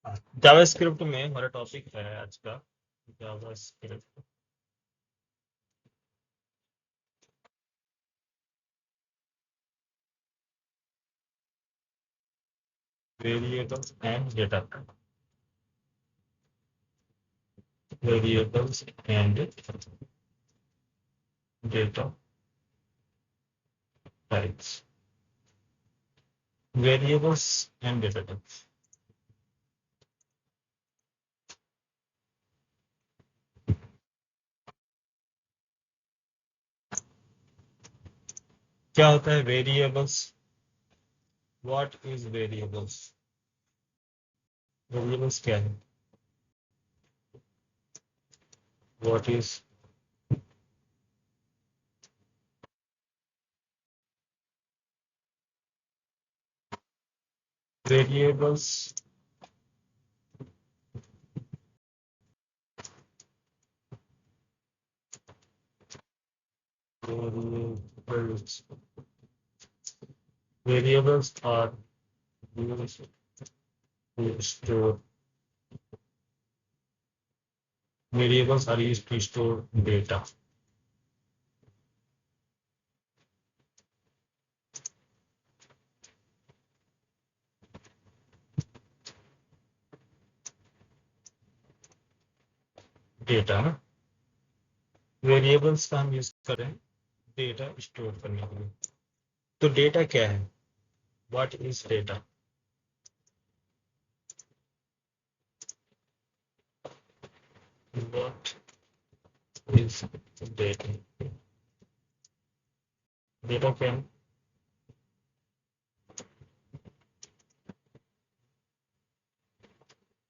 JavaScript में हमारा topic है आज का JavaScript variables and data variables and data types variables and data types क्या होता है variables? What is variables? Variables क्या है? What is variables? Variables are used to store variables are used to store data. Data variables का हम use करें data store करने के लिए। तो डेटा क्या है? What is data? What is data? Data क्या है?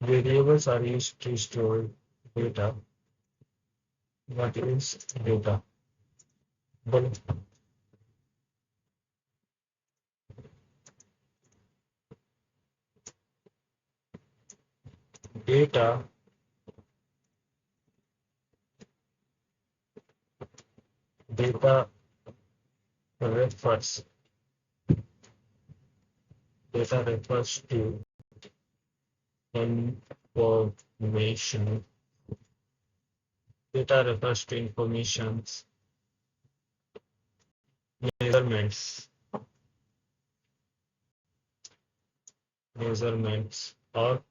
Variables are used to store data. What is data? बोलो। Data data refers to information. Data refers to informations, measurements or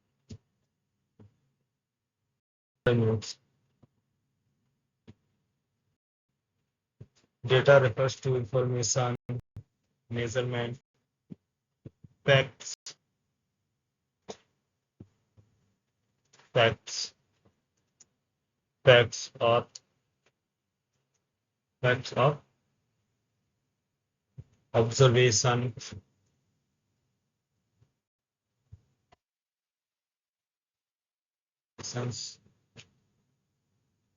measurements. Data refers to information, measurement, facts, facts, facts or observations,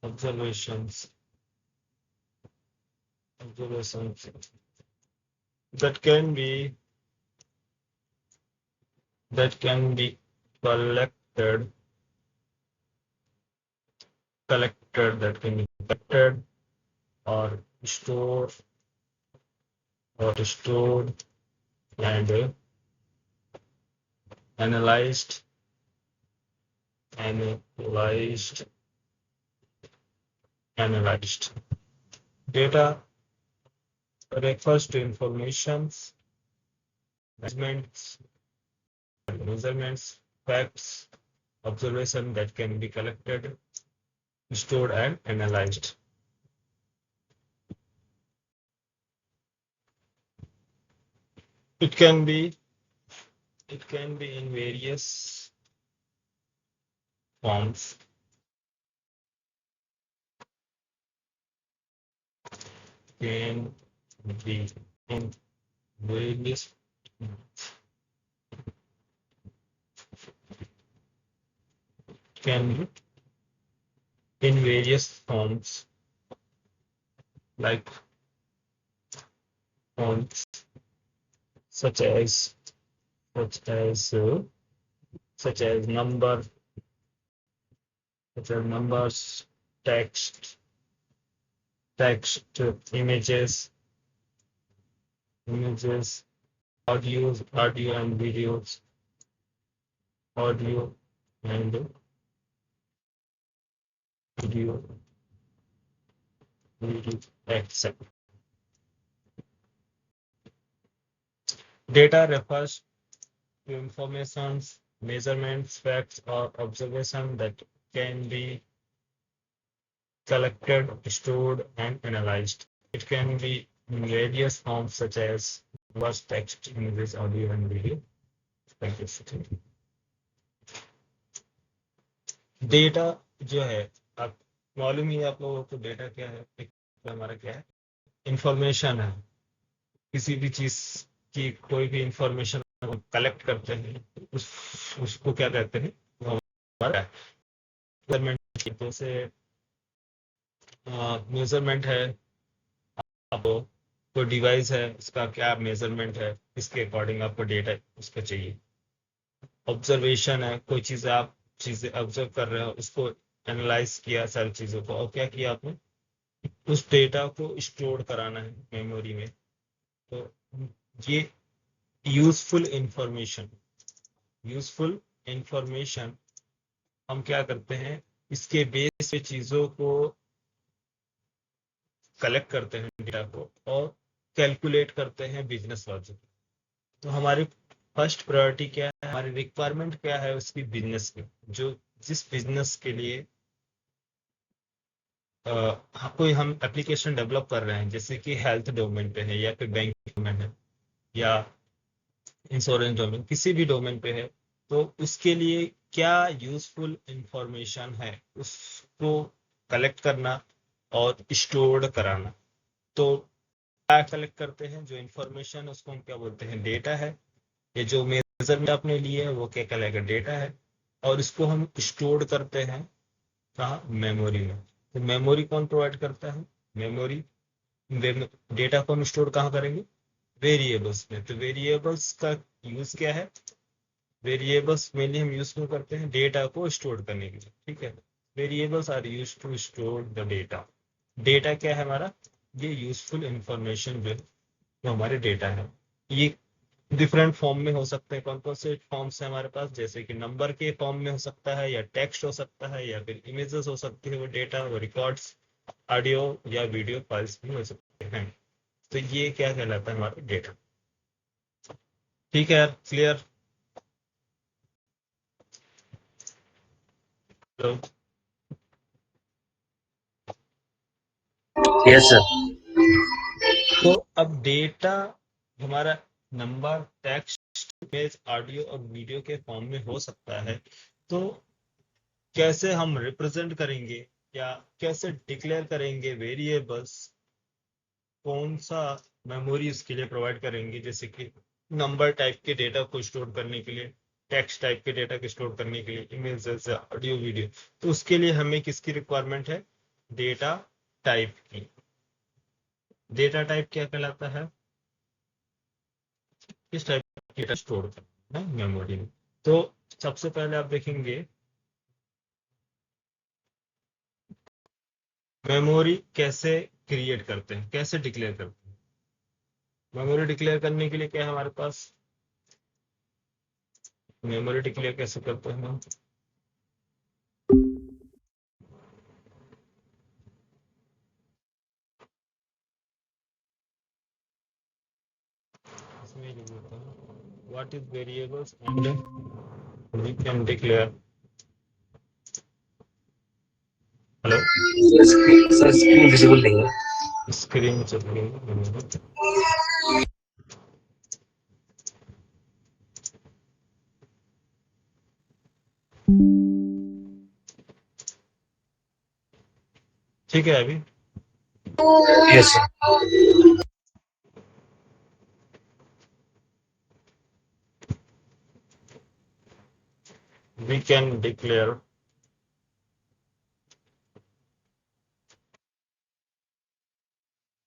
observations that can be collected or stored and analyzed data refers to informations, measurements, facts, observation that can be collected, stored and analyzed. It can be in various forms. Can be in various forms like forms such as numbers, text, images, audio and videos, audio and video accept. Data refers to information, measurements, facts, or observation that can be collected, stored, and analyzed. It can be in various forms such as voice, text, images, audio, and video. Data जो है, आप मालूम ही है आप लोगों को data क्या है, एक हमारा क्या है, इंफॉर्मेशन है। किसी भी चीज की कोई भी इंफॉर्मेशन कलेक्ट करते हैं उसको क्या कहते हैं, वो हमारा मेजरमेंट। जैसे मेजरमेंट है, आपको कोई डिवाइस है उसका क्या मेजरमेंट है, इसके अकॉर्डिंग आपको डेटा उसका चाहिए। ऑब्जर्वेशन है, कोई चीजें ऑब्जर्व कर रहे हो, उसको एनालाइज किया सारी चीजों को, और क्या किया आपने, उस डेटा को स्टोर कराना है मेमोरी में। तो ये यूजफुल इंफॉर्मेशन, यूजफुल इंफॉर्मेशन हम क्या करते हैं, इसके बेस पे चीजों को कलेक्ट करते हैं, डेटा को, और कैलकुलेट करते हैं बिजनेस लॉजिक। तो हमारी फर्स्ट प्रायोरिटी क्या है, हमारी रिक्वायरमेंट क्या है उसकी बिजनेस की, जो जिस बिजनेस के लिए कोई हम एप्लीकेशन डेवलप कर रहे हैं, जैसे कि हेल्थ डोमेन पे है, या फिर बैंक डोमेन है, या इंश्योरेंस डोमेन, किसी भी डोमेन पे है, तो उसके लिए क्या यूजफुल इंफॉर्मेशन है उसको कलेक्ट करना और स्टोर कराना। तो क्या कलेक्ट करते हैं, जो इंफॉर्मेशन उसको हम क्या बोलते हैं, डेटा है। ये जो मेजरमेंट आपने लिए है वो क्या कहलाएगा, डेटा है। और इसको हम स्टोर करते हैं कहाँ, मेमोरी में। तो मेमोरी कौन प्रोवाइड करता है, मेमोरी, डेटा को हम स्टोर कहाँ करेंगे, वेरिएबल्स में। तो वेरिएबल्स का यूज क्या है, वेरिएबल्स मेनली हम यूज क्यों करते हैं, डेटा को स्टोर करने के लिए, ठीक है। Variables are use to store the data. Data क्या है हमारा, ये यूजफुल इंफॉर्मेशन जो है वो हमारे डेटा है। ये डिफरेंट फॉर्म में हो सकते हैं, कौन कौन से फॉर्म्स है हमारे पास, जैसे कि नंबर के फॉर्म में हो सकता है, या टेक्स्ट हो सकता है, या फिर इमेजेस हो सकती है, वो डेटा, वो रिकॉर्ड्स, ऑडियो या वीडियो फाइल्स भी हो सकते हैं। तो ये क्या कहलाता है, हमारा डेटा। ठीक है यार, क्लियर। तो यस सर। तो अब डेटा हमारा नंबर, टेक्स्ट, इमेज, ऑडियो और वीडियो के फॉर्म में हो सकता है। तो कैसे हम रिप्रेजेंट करेंगे, या कैसे डिक्लेयर करेंगे वेरिएबल्स, कौन सा मेमोरी इसके लिए प्रोवाइड करेंगे, जैसे कि नंबर टाइप के डेटा को स्टोर करने के लिए, टेक्स्ट टाइप के डेटा को स्टोर करने के लिए, इमेजेस, ऑडियो, वीडियो। तो उसके लिए हमें किसकी रिक्वायरमेंट है, डेटा टाइप की। डेटा टाइप क्या कहलाता है, किस टाइप का डेटा स्टोर करना है मेमोरी में। तो सबसे पहले आप देखेंगे मेमोरी कैसे क्रिएट करते हैं, कैसे डिक्लेयर करते हैं। मेमोरी डिक्लेयर करने के लिए क्या है हमारे पास, मेमोरी डिक्लेयर कैसे करते हैं हम, इसमें लिख देता हूँ what is variables and we can declare. Hello, sir screen visible नहीं है। स्क्रीन चल रही है। ठीक है अभी, yes sir. We can declare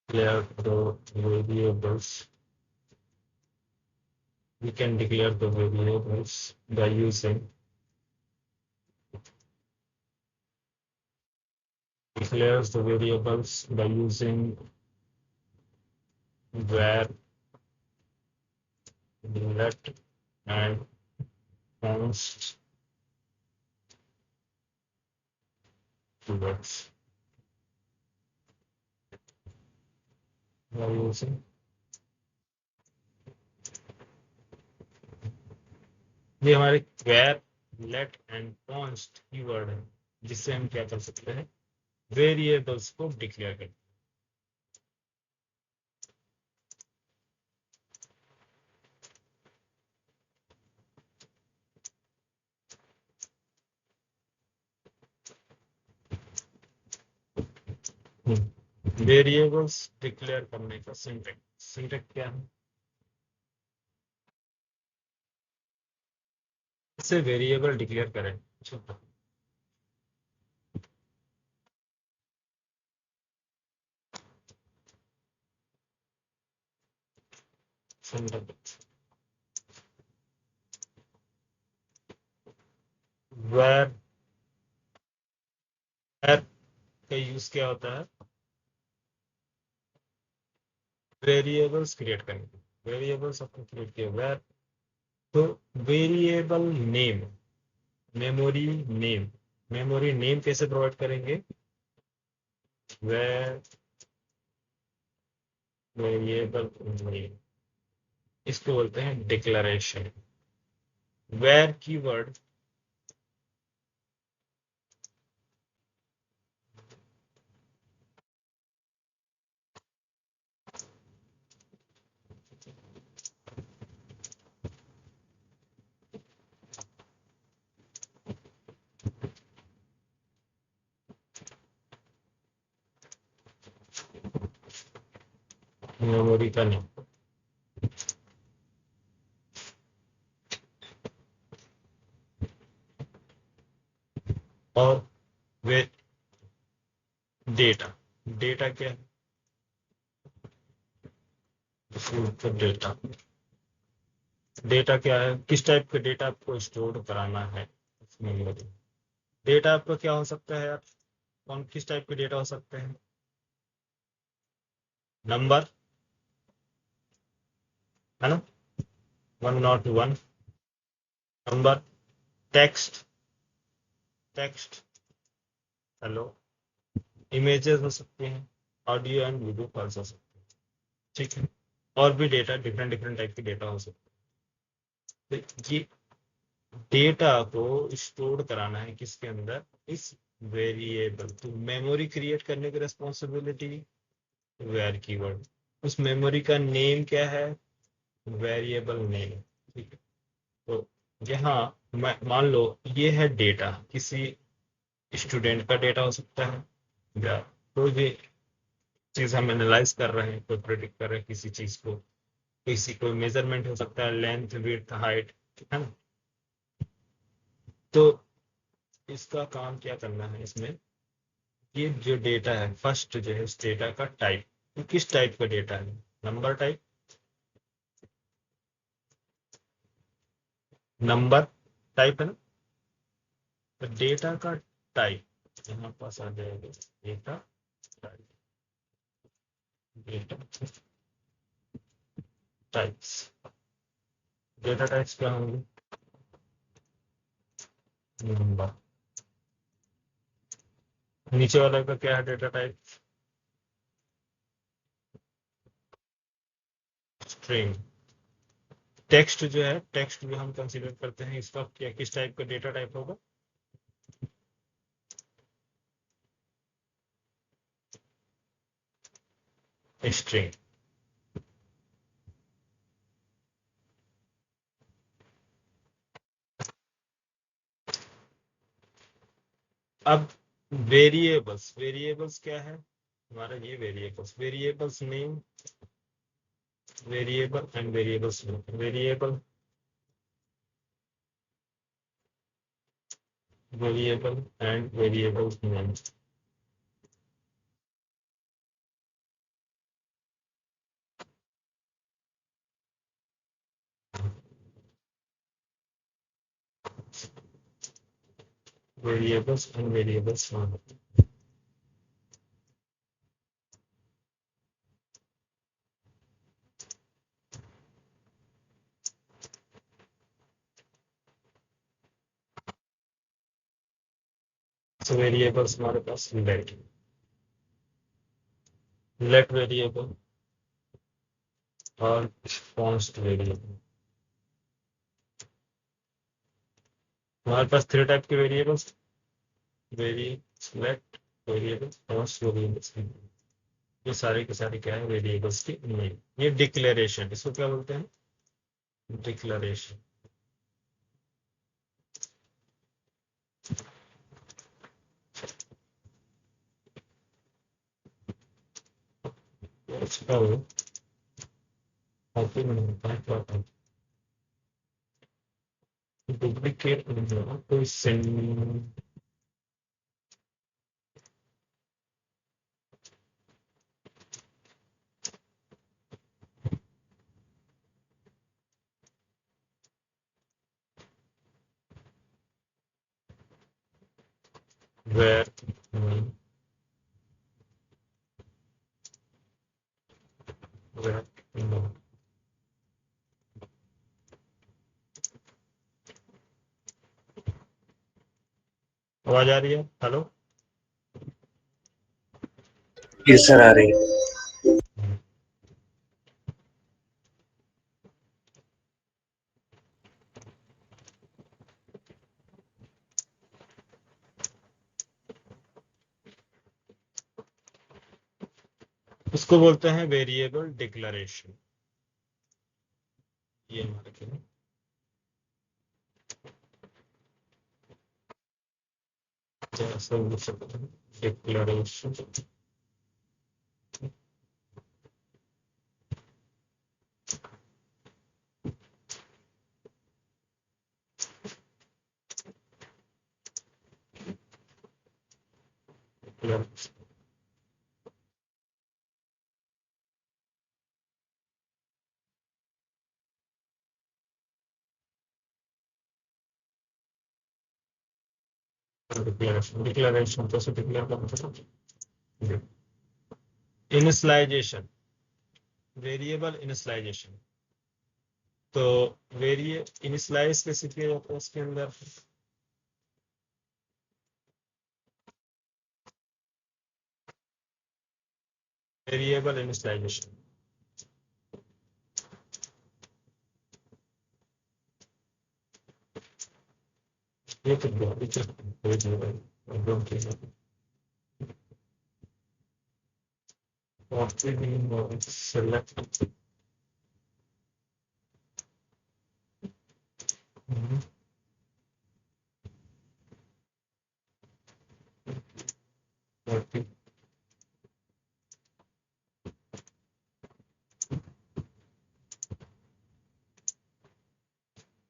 the variables, we can declare the variables by using declares the variables by using var, let, and const keywords we are using. ये हमारे where, let and const keyword है, जिससे हम क्या कर सकते हैं, variables को डिक्लेयर कर। वेरिएबल्स डिक्लेयर करने का सिंटैक्स, सिंटैक्स क्या है, इससे वेरिएबल डिक्लेयर करें। सिंटैक्स वेर का यूज क्या होता है, वेरिएबल्स क्रिएट करने। वेरिएबल्स आपको क्रिएट किया वेर, तो variable name, memory name, memory name कैसे प्रोवाइड करेंगे, वेर वेरिएबल नेम, इसको बोलते हैं डिक्लेरेशन। वेर कीवर्ड मेमोरी का नेम, और वे डेटा, डेटा क्या है, डेटा, डेटा क्या है, किस टाइप का डेटा आपको स्टोर कराना है मेमोरी। डेटा आपका क्या हो सकता है यार, कौन किस टाइप के डेटा हो सकते हैं, नंबर है ना, 101 number, text, text, hello, images हो सकते हैं, ऑडियो एंड वीडियो फाइल्स हो सकते हैं, ठीक है, और भी डेटा, डिफरेंट डिफरेंट टाइप के डेटा हो सकते हैं। तो ये डेटा को स्टोर कराना है किसके अंदर, इस वेरिएबल। तो मेमोरी क्रिएट करने की रिस्पॉन्सिबिलिटी वेर कीवर्ड, उस मेमोरी का नेम क्या है, वेरिएबल नेम, ठीक है। तो यहाँ मान लो ये है डेटा, किसी स्टूडेंट का डेटा हो सकता है, या कोई भी चीज हम एनालाइज कर रहे हैं, कोई प्रेडिक्ट कर रहे हैं किसी चीज को, किसी कोई मेजरमेंट हो सकता है, लेंथ, विड्थ, हाइट, है ना। तो इसका काम क्या करना है इसमें, ये जो डेटा है, फर्स्ट जो है इस डेटा का टाइप, तो किस टाइप का डेटा है, नंबर टाइप, नंबर टाइप है ना, तो डेटा का टाइप यहाँ पास आ जाएगा, data type, data types, data types क्या होंगे, नंबर, नीचे वाला का क्या है डेटा टाइप, स्ट्रिंग, टेक्स्ट जो है, टेक्स्ट जो हम कंसीडर करते हैं, इसका क्या किस टाइप का डेटा टाइप होगा, स्ट्रिंग। अब वेरिएबल्स, वेरिएबल्स क्या है हमारा, ये variables, variables name, variable and variables name, variable, variable and variables name, variables and variables name. Variables हमारे पास लेट वेरिएबल और कॉन्स्ट वेरिएबल। हमारे पास 3 टाइप के variables, very let variable, const variables. ये सारे के सारे क्या है, वेरिएबल्स की नेम। ये डिक्लेरेशन, इसको क्या बोलते हैं, डिक्लेरेशन। डुप्लीकेट कोई where where no आवाज आ रही है, हेलो। Yes, sir, आ रही है। उसको बोलते हैं वेरिएबल डिक्लेरेशन। ये हमारे क्या है? डिक्लेरेशन। डिक्लेरेशन, डिक्लेरेशन कैसे डिक्लेयर करते हैं, इनिशियलाइजेशन, वेरिएबल इनिशियलाइजेशन। तो वेरिए इनिशियलाइज कैसे किया जाता है इसके अंदर, वेरिएबल इनिशियलाइजेशन। ये तो सेलेक्ट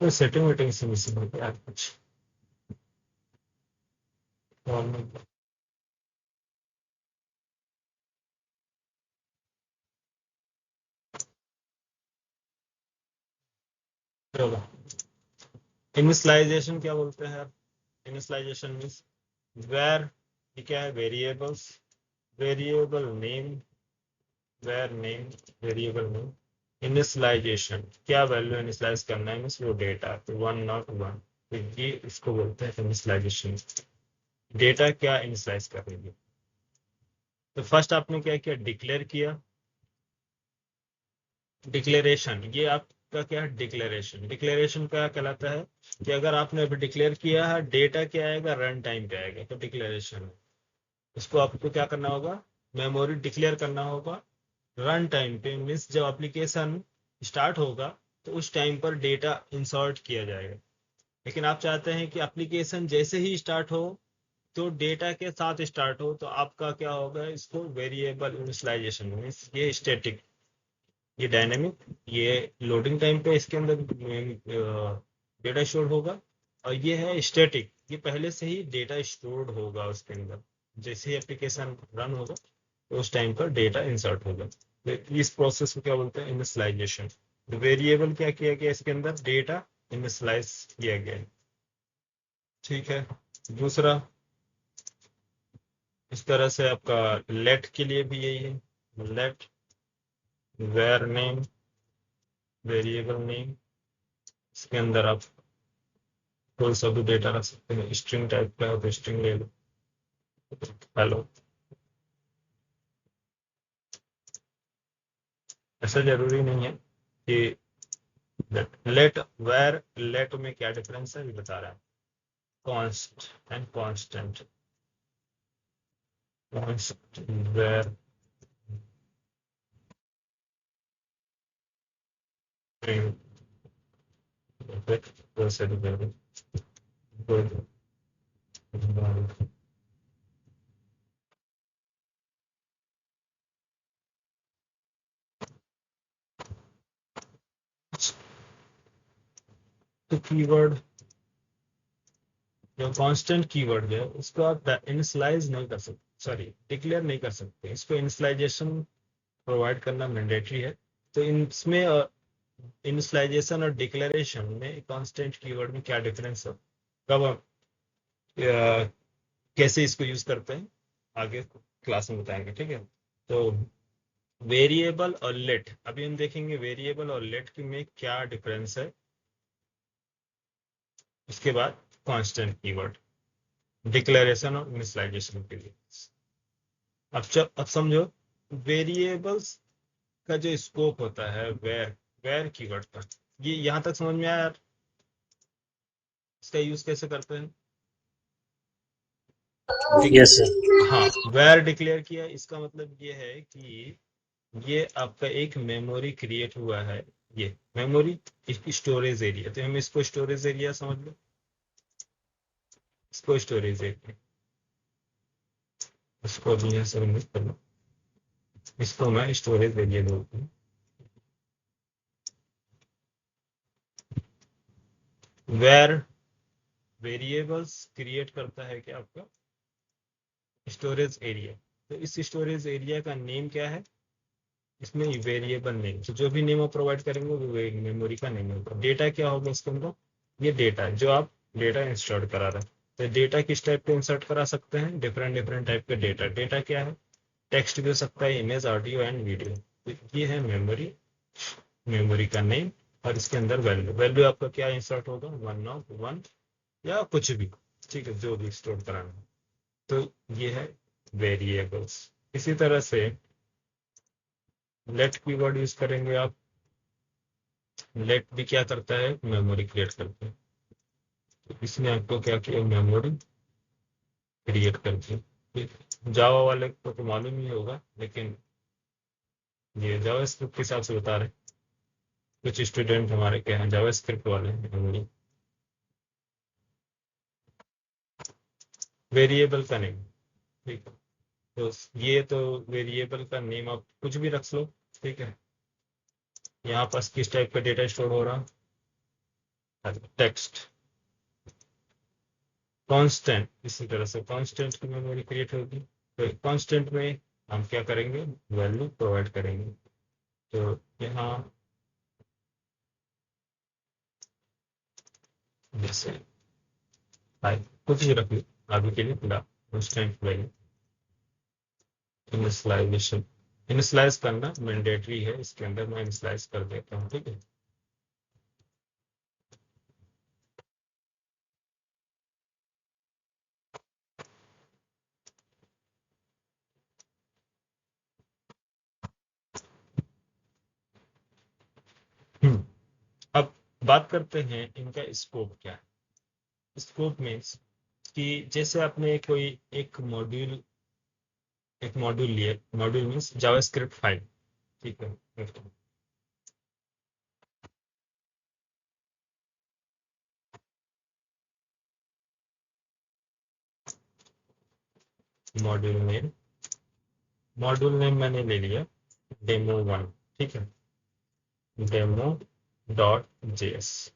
सेटिंग वेटिंग से मिसिंग होता है कुछ। इनिशियलाइजेशन क्या बोलते हैं आप, इनिशियलाइजेशन मीन्स वेयर, क्या है, variables, variable name, where name, variable name, initialization क्या वैल्यू इनिशियलाइज करना है, मीन्स वो डेटा, तो 1 नॉट 1, तो ये इसको बोलते हैं इनिशियलाइजेशन। डेटा क्या इनिशियलाइज करेंगे, तो फर्स्ट आपने क्या किया, डिक्लेयर किया, डिक्लेरेशन। ये आपका क्या है, डिक्लेरेशन। डिक्लेरेशन क्या कहलाता है कि अगर आपने अभी डिक्लेयर किया है, डेटा क्या आएगा, रन टाइम पे आएगा, तो डिक्लेरेशन है। इसको आपको क्या करना होगा, मेमोरी डिक्लेयर करना होगा रन टाइम पे, मीन्स जब एप्लीकेशन स्टार्ट होगा तो उस टाइम पर डेटा इंसर्ट किया जाएगा। लेकिन आप चाहते हैं कि एप्लीकेशन जैसे ही स्टार्ट हो तो डेटा के साथ स्टार्ट हो, तो आपका क्या होगा, इसको वेरिएबल इनिशियलाइजेशन, मीन्स ये स्टैटिक, ये डायनेमिक, ये लोडिंग टाइम पे इसके अंदर डेटा स्टोर होगा, और ये है स्टैटिक, ये पहले से ही डेटा स्टोर्ड होगा उसके अंदर, जैसे ही एप्लीकेशन रन होगा तो उस टाइम पर डेटा इंसर्ट होगा। तो इस प्रोसेस को क्या बोलते हैं, इनिशियलाइजेशन। वेरिएबल क्या किया गया इसके अंदर, डेटा इनिशियलाइज किया गया है। ठीक है, दूसरा इस तरह से आपका लेट के लिए भी यही है, let var name, variable name, इसके अंदर आप कोई सा भी डेटा रख सकते हैं, स्ट्रिंग टाइप का है तो स्ट्रिंग ले लो, हेलो, ऐसा जरूरी नहीं है कि लेट वेर लेट में क्या डिफरेंस है ये बता रहा है। Const and constant, const var तो कीवर्ड जो कांस्टेंट कीवर्ड है उसको आप इनिशियलाइज नहीं कर सकते, सॉरी डिक्लेयर नहीं कर सकते, इसको इनिशियलाइजेशन प्रोवाइड करना मैंडेटरी है। तो इसमें इनिशियलाइजेशन और डिक्लेरेशन में कांस्टेंट कीवर्ड में क्या डिफरेंस है, कब हम कैसे इसको यूज करते हैं आगे क्लास में बताएंगे, ठीक है। तो वेरिएबल और लेट, अभी हम देखेंगे वेरिएबल और लेट की में क्या डिफरेंस है। उसके बाद कांस्टेंट कीवर्ड, डिक्लेरेशन और इनिशियलाइजेशन के लिए। अब समझो, वेरिएबल्स का जो स्कोप होता है वेर, वेर कीवर्ड का, ये यहां तक समझ में आया यार? इसका यूज कैसे करते हैं? Yes sir. हाँ, वेर डिक्लेयर किया, इसका मतलब ये है कि ये आपका एक मेमोरी क्रिएट हुआ है, ये मेमोरी स्टोरेज एरिया, तो हम इसको स्टोरेज एरिया समझ लो, इसको स्टोरेज एरिया, इसको भी यहाँ से रिमूव कर लो, इसको मैं स्टोरेज एरिया बोलता हूँ। वेर वेरिएबल्स क्रिएट करता है क्या आपका स्टोरेज एरिया, तो इस स्टोरेज एरिया का नेम क्या है, इसमें वेरिएबल नेम, तो जो भी नेम आप प्रोवाइड करेंगे वो मेमोरी का नेम होगा। डेटा क्या होगा इसके अंदर, ये डेटा जो आप डेटा इंसर्ट करा रहे हैं, तो डेटा किस टाइप के इंसर्ट करा सकते हैं, डिफरेंट डिफरेंट टाइप के डेटा। डेटा क्या है, टेक्स्ट भी हो सकता है, इमेज, ऑडियो एंड वीडियो। तो ये है मेमोरी, मेमोरी का नेम, और इसके अंदर वैल्यू, वैल्यू आपका क्या इंसर्ट होगा, 101 या कुछ भी, ठीक है, जो भी स्टोर कराना है। तो ये है वेरिएबल्स। इसी तरह से लेट कीवर्ड यूज करेंगे आप, लेट भी क्या करता है, मेमोरी क्रिएट करता है। तो इसने आपको क्या किया, मेमोरी क्रिएट करती है। जावा वाले को तो मालूम ही होगा, लेकिन ये जावा स्क्रिप्ट के हिसाब से बता रहे हैं। कुछ स्टूडेंट हमारे क्या हैं, जावा स्क्रिप्ट वाले हैं, मेमोरी वेरिएबल का नेम, ठीक है। तो ये तो वेरिएबल का नेम आप कुछ भी रख लो, ठीक है। यहाँ पास किस टाइप का डेटा स्टोर हो रहा है, टेक्स्ट। कांस्टेंट, इसी तरह से कांस्टेंट की मेमोरी क्रिएट होगी, तो कांस्टेंट में हम क्या करेंगे, वैल्यू प्रोवाइड करेंगे। तो यहाँ जैसे कुछ ही रख लो आगे के लिए, फिलहाल कांस्टेंट वैल्यू। इनिशियलाइजेशन, इनिशियलाइज करना मैंडेटरी है, इसके अंदर मैं इनिशियलाइज कर देता हूँ, ठीक है। अब बात करते हैं इनका स्कोप क्या है। स्कोप मीन्स कि जैसे आपने कोई एक मॉड्यूल लिया, मॉड्यूल मीन्स जावास्क्रिप्ट फाइल, ठीक है। मॉड्यूल नेम, मॉड्यूल नेम मैंने ले लिया डेमो 1, ठीक है, demo dot JS,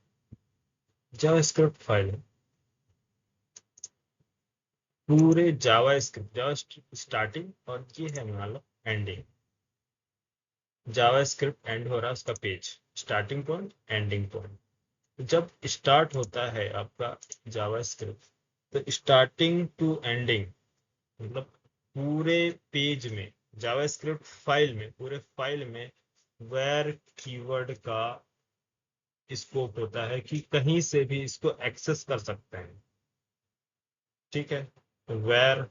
JavaScript file है। पूरे जावा स्क्रिप्ट, जावा स्टार्टिंग और ये है मान लो एंडिंग, जावा स्क्रिप्ट एंड हो रहा है उसका page, starting point ending point. जब स्टार्ट होता है आपका जावा स्क्रिप्ट, तो स्टार्टिंग टू एंडिंग, मतलब पूरे पेज में, जावा स्क्रिप्ट फाइल में, पूरे फाइल में वेर कीवर्ड का स्कोप होता है कि कहीं से भी इसको एक्सेस कर सकते हैं, ठीक है। तो वेर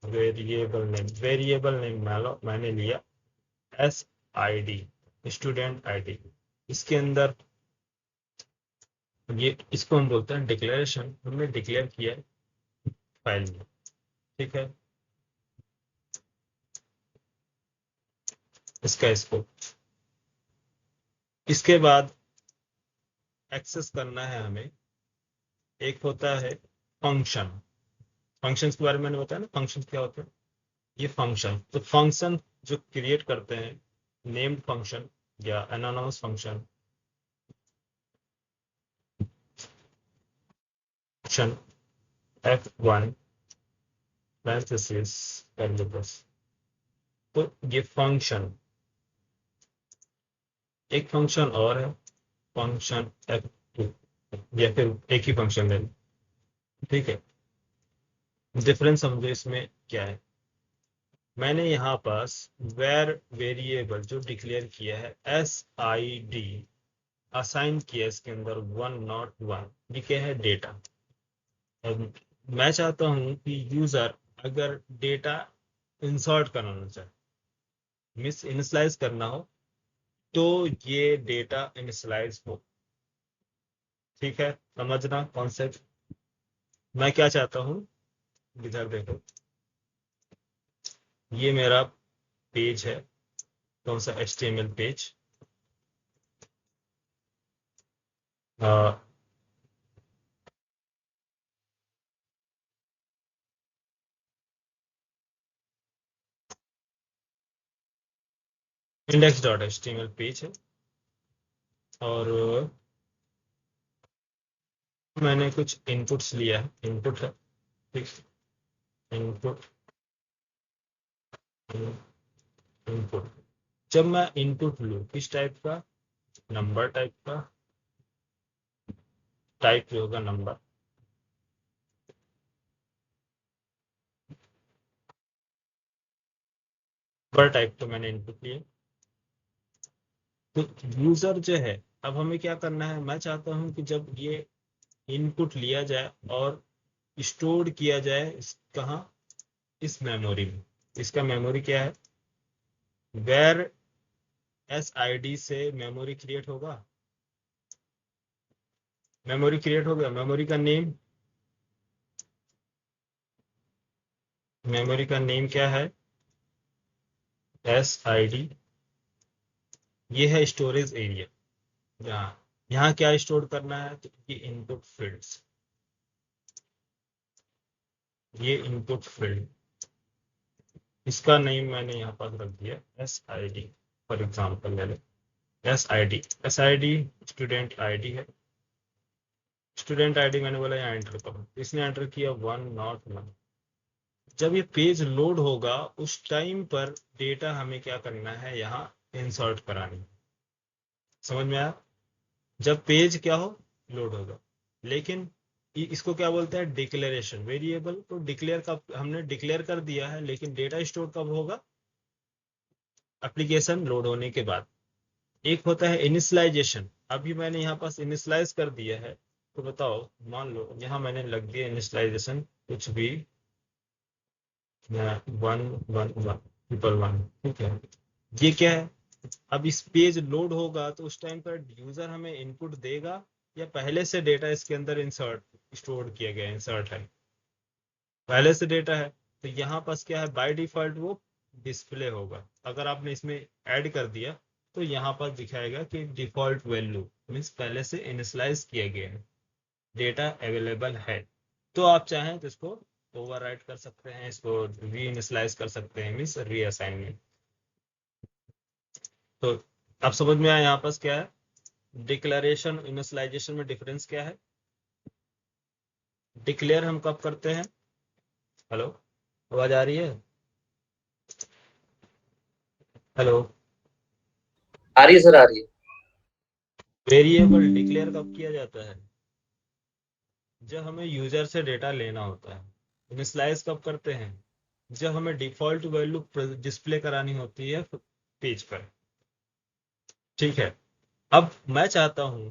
वेरिएबल नेम मैंने लिया SID, स्टूडेंट ID। इसके अंदर ये इसको हम बोलते हैं डिक्लेरेशन। हमने डिक्लेयर किया है फाइल में, ठीक है। इसका स्कोप, इसके बाद एक्सेस करना है हमें, एक होता है फंक्शन। फंक्शंस के बारे में मैंने बताया ना, फंक्शंस क्या होते हैं। ये फंक्शन, तो फंक्शन जो क्रिएट करते हैं, नेम्ड फंक्शन या anonymous function F1 parenthesis parenthesis. तो ये फंक्शन, एक फंक्शन और है फंक्शन F2, या फिर एक ही फंक्शन है, ठीक है। डिफरेंस समझो इसमें क्या है। मैंने यहाँ पास वेरिएबल जो डिक्लेयर किया है SID असाइन किया, इसके अंदर 101, ये क्या है, डेटा। अब मैं चाहता हूं कि यूजर अगर डेटा इंसर्ट कराना चाहे, मिस इनिशलाइज करना हो, तो ये डेटा इनिशलाइज हो, ठीक है। समझना कॉन्सेप्ट। मैं क्या चाहता हूं, इधर देखो, ये मेरा पेज है, कौन सा, HTML पेज। index.html पेज है, और मैंने कुछ इनपुट्स लिया है, इनपुट है, ठीक। इनपुट, इनपुट, जब मैं इनपुट लूँ किस टाइप का, नंबर टाइप का, टाइप जो होगा नंबर, पर टाइप तो मैंने इनपुट लिए। तो यूजर जो है, अब हमें क्या करना है, मैं चाहता हूं कि जब ये इनपुट लिया जाए और स्टोर किया जाए कहाँ, इस मेमोरी में। इसका मेमोरी क्या है, वेर SID से मेमोरी क्रिएट होगा, मेमोरी क्रिएट हो गया। मेमोरी का नेम क्या है, SID। ये है स्टोरेज एरिया, यहाँ यहाँ क्या स्टोर करना है, तो ये इनपुट फील्ड्स, ये इनपुट फील्ड, इसका नेम मैंने यहाँ पर रख दिया SID। फॉर एग्जाम्पल ले लो SID, SID स्टूडेंट ID है। स्टूडेंट ID मैंने बोला यहाँ एंटर करो, इसने एंटर किया 101। जब ये पेज लोड होगा उस टाइम पर डेटा हमें क्या करना है, यहाँ इंसर्ट करानी। समझ में आया, जब पेज क्या हो, लोड होगा। लेकिन इसको क्या बोलते हैं, डिक्लेरेशन। वेरिएबल को डिक्लेयर, कब हमने डिक्लेयर कर दिया है, लेकिन डेटा स्टोर कब होगा, एप्लीकेशन लोड होने के बाद। एक होता है इनिशियलाइजेशन, अभी मैंने यहाँ पास इनिशियलाइज कर दिया है, तो बताओ, मान लो यहाँ मैंने लग दिया इनिशियलाइजेशन कुछ भी, 111 ट्रिपल वन, ठीक है। ये क्या है, अब इस पेज लोड होगा तो उस टाइम पर यूजर हमें इनपुट देगा, या पहले से डेटा इसके अंदर इंसर्ट, स्टोर किया गया, इंसर्ट है, पहले से डेटा है। तो यहाँ पास क्या है, बाय डिफॉल्ट वो डिस्प्ले होगा। अगर आपने इसमें ऐड कर दिया तो यहाँ पर दिखाएगा कि डिफॉल्ट वैल्यू मीन्स पहले से इनिशियलाइज किया गया है, डेटा अवेलेबल है। तो आप चाहें तो इसको ओवरराइट कर सकते हैं, इसको री इनिशियलाइज कर सकते हैं, मीन्स रीअसाइनमेंट। तो आप समझ में आया यहाँ पास क्या है, डिक्लेरेशन इनिशियलाइजेशन में डिफरेंस क्या है। डिक्लेयर हम कब करते हैं, हेलो, आवाज आ रही है, हेलो। आ रही है सर, आ रही है। वेरिएबल डिक्लेयर कब किया जाता है, जब हमें यूजर से डेटा लेना होता है। इनिशियलाइज कब करते हैं, जब हमें डिफॉल्ट वैल्यू डिस्प्ले करानी होती है पेज पर, ठीक है। अब मैं चाहता हूं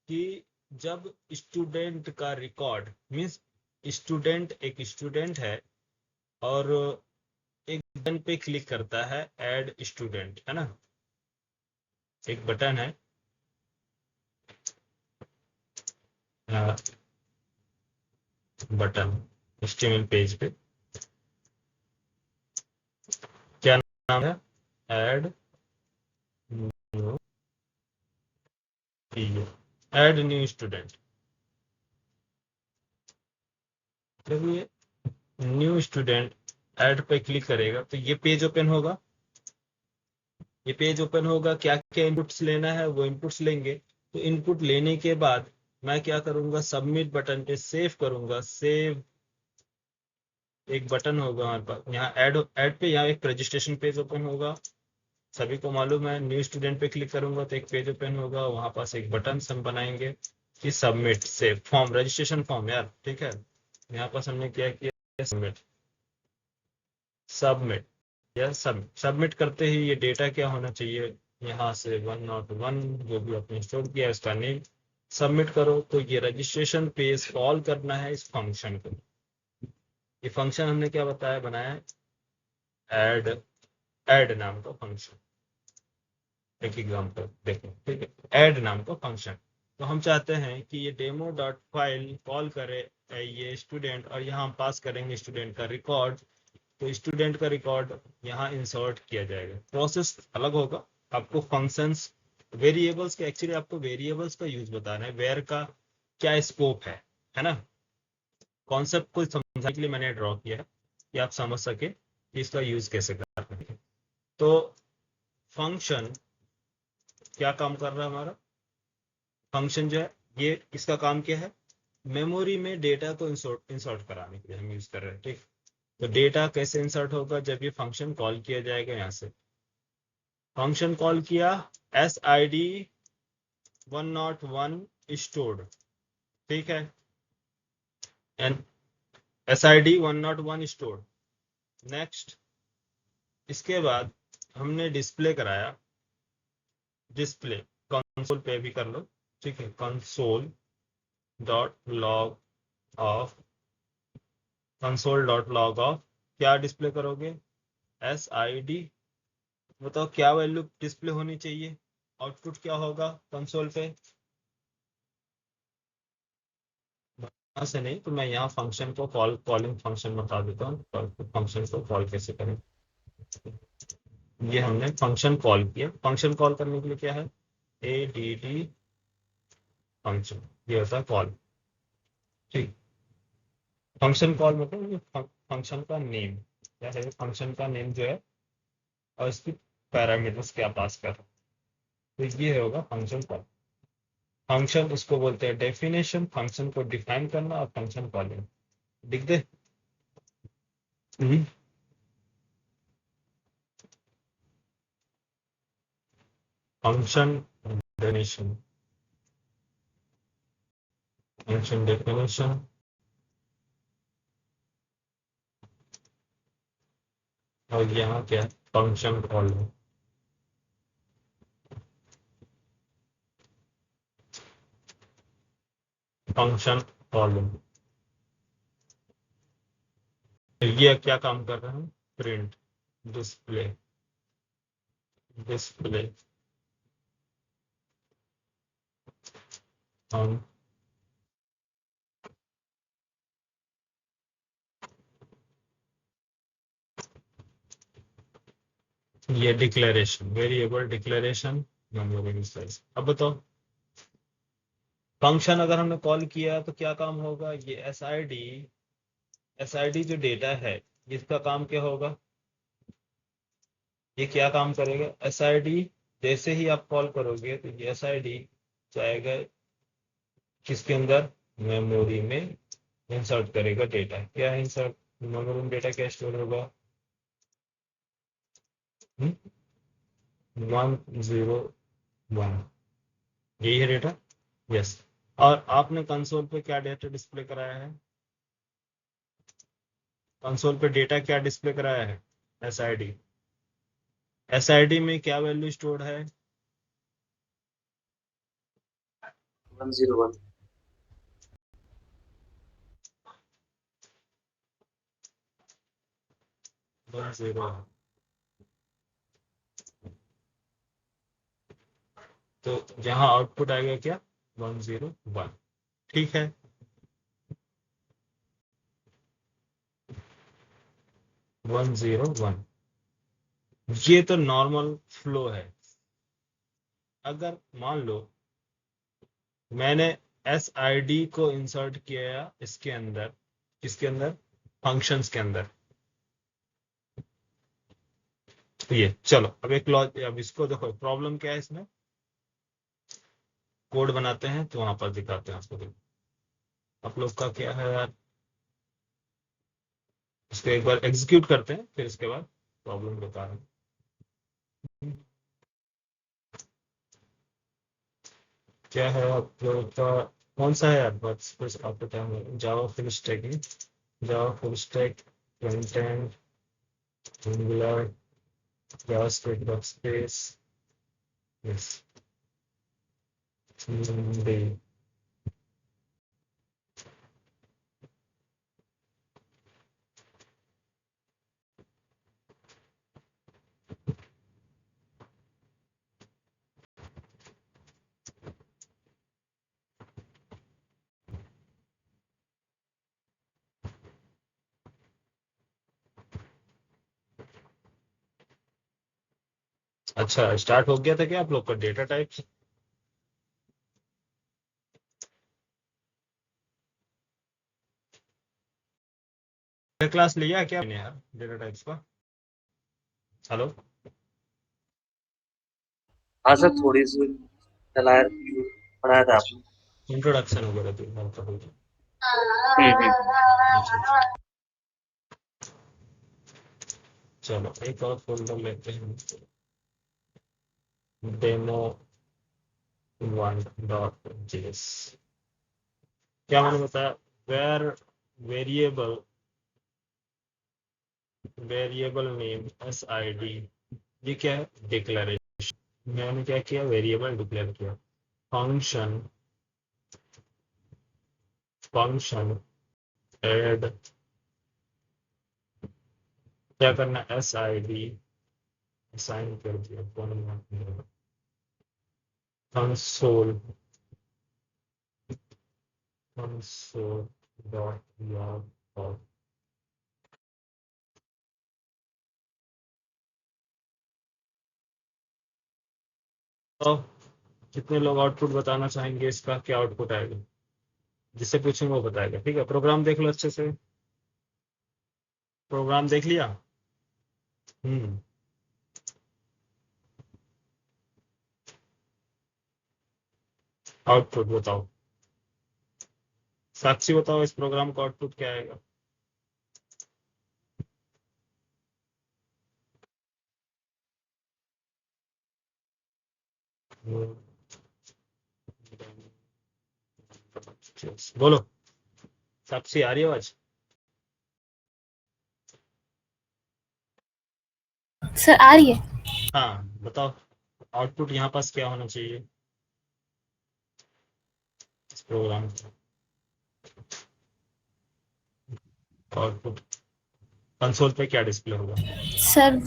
कि जब स्टूडेंट का रिकॉर्ड मीन्स, स्टूडेंट एक स्टूडेंट है, और एक बटन पे क्लिक करता है ऐड स्टूडेंट, है ना, एक बटन है बटन HTML पेज पे, क्या नाम है, add new add new student. जब ये न्यू स्टूडेंट ऐड पे क्लिक करेगा तो ये पेज ओपन होगा। ये पेज ओपन होगा, क्या क्या इनपुट्स लेना है वो इनपुट्स लेंगे। तो इनपुट लेने के बाद मैं क्या करूंगा, सबमिट बटन पे सेव करूंगा। सेव एक बटन होगा हमारे पास यहाँ, ऐड पे यहाँ एक रजिस्ट्रेशन पेज ओपन होगा। सभी को मालूम है, न्यू स्टूडेंट पे क्लिक करूंगा तो एक पेज ओपन होगा, वहां पास एक बटन हम बनाएंगे कि submit save form, registration form यार, ठीक है। यहाँ पास हमने क्या किया, सबमिट सबमिट या सबमिट करते ही ये डेटा क्या होना चाहिए, यहाँ से 101 जो भी आपने स्टोर किया है उसका नेम सबमिट करो। तो ये रजिस्ट्रेशन पेज कॉल करना है इस फंक्शन को। ये फंक्शन हमने क्या बताया, बनाया ऐड, ऐड नाम का फंक्शन। एक एग्जाम्पल देखो, ठीक है, ऐड नाम का फंक्शन। तो हम चाहते हैं कि ये डेमो डॉट फाइल कॉल करे ये स्टूडेंट, और यहाँ हम पास करेंगे स्टूडेंट का रिकॉर्ड। तो स्टूडेंट का रिकॉर्ड यहाँ इंसर्ट किया जाएगा। प्रोसेस अलग होगा, आपको फंक्शंस वेरिएबल्स के, एक्चुअली आपको वेरिएबल्स का यूज बताना है, वेयर का क्या स्कोप है ना। कॉन्सेप्ट को समझने के लिए मैंने ड्रॉ किया है कि आप समझ सके कि इसका यूज कैसे करना है। तो फंक्शन क्या काम कर रहा है हमारा, फंक्शन जो है ये इसका काम क्या है, मेमोरी में डेटा को इंसर्ट कराने के लिए हम यूज कर रहे हैं, ठीक। तो डेटा कैसे इंसर्ट होगा, जब ये फंक्शन कॉल किया जाएगा, यहाँ से फंक्शन कॉल किया, SID 101 स्टोर्ड, ठीक है, एंड SID 101 स्टोर्ड। नेक्स्ट, इसके बाद हमने डिस्प्ले कराया, डिस्प्ले कंसोल पे भी कर लो, ठीक है, console dot log of, console dot log of क्या डिस्प्ले करोगे, SID, बताओ क्या वैल्यू डिस्प्ले होनी चाहिए, आउटपुट क्या होगा कंसोल पे। यहाँ से नहीं तो मैं यहाँ फंक्शन को कॉलिंग फंक्शन बता देता हूँ, फंक्शन को कॉल कैसे करें। ये हमने फंक्शन कॉल किया, फंक्शन कॉल करने के लिए क्या है, ADD फंक्शन, ये होता है कॉल, ठीक। फंक्शन कॉल मतलब ये फंक्शन का नेम क्या है, फंक्शन का नेम जो है और इसकी पैरामीटर्स क्या पास कर रहे हैं। तो ये होगा फंक्शन कॉल। फंक्शन उसको बोलते हैं डेफिनेशन, फंक्शन को डिफाइन करना, और फंक्शन कॉलिंग लिख दे। फंक्शन डेफिनेशन, फंक्शन डेफिनेशन, और यहाँ क्या है, फंक्शन कॉलिंग। फंक्शन कॉलिंग ये क्या काम कर रहे हैं, प्रिंट, डिस्प्ले, डिस्प्ले हम ये declaration, variable declaration, memory size. अब बताओ फंक्शन अगर हमने कॉल किया तो क्या काम होगा, ये SID जो डेटा है इसका काम क्या होगा, ये क्या काम करेगा, SID जैसे ही आप कॉल करोगे तो ये SID जाएगा किसके अंदर, मेमोरी में इंसर्ट करेगा डेटा। क्या है इंसर्ट, मेमोरी में डेटा क्या स्टोर होगा, 101, यही है डेटा, यस। और आपने कंसोल पे क्या डेटा डिस्प्ले कराया है, कंसोल पे डेटा क्या डिस्प्ले कराया है, SID, SID में क्या वैल्यू स्टोर्ड है, 101। 10 है, तो यहाँ आउटपुट आएगा क्या? 101। ठीक है, 101। ये तो नॉर्मल फ्लो है। अगर मान लो मैंने एस आई डी को इंसर्ट किया इसके अंदर, किसके अंदर? फंक्शंस के अंदर। तो ये चलो अब एक लॉज, अब इसको देखो प्रॉब्लम क्या है इसमें, कोड बनाते हैं तो वहां पर दिखाते हैं आपको। देखो आप लोग का क्या है यार, इसको एक बार एग्जीक्यूट करते हैं फिर इसके बाद प्रॉब्लम बता रहे हैं। क्या है आप लोगों का, कौन सा है यार? बस बस आपको क्या है, जावा फुल स्टैक है, Java full stack, front end, angular, JavaScript workspace, yes, day. अच्छा स्टार्ट हो गया था क्या आप लोग का डेटा टाइप्स? क्लास लिया क्या मैंने यार डेटा टाइप्स का? हेलो, हाँ सर, थोड़ी सी चलाया, पढ़ाया था आपने। इंट्रोडक्शन वगैरह तो मैं तो बोल हम्म। अच्छा अच्छा। चलो एक और फोल्डर लेते हैं, डेमो 1.js। क्या मैंने बताया? Var variable, variable name S I D, ये क्या है? डिक्लेरेशन। मैंने क्या किया? वेरिएबल डिक्लेयर किया। फंक्शन, फंक्शन ऐड, क्या करना? एस आई डी असाइन कर दिया, कंसोल, कंसोल डॉट लॉग। तो कितने लोग आउटपुट बताना चाहेंगे, इसका क्या आउटपुट आएगा? जिससे पूछेंगे वो बताएगा। ठीक है, प्रोग्राम देख लो अच्छे से, प्रोग्राम देख लिया? हम्म, आउटपुट बताओ, साक्षी बताओ इस प्रोग्राम का आउटपुट क्या आएगा? बोलो, साक्षी आ रही है आवाज? सर आ रही है। हाँ बताओ, आउटपुट यहाँ पास क्या होना चाहिए इस प्रोग्राम का? आउटपुट कंसोल पे क्या डिस्प्ले होगा? Sir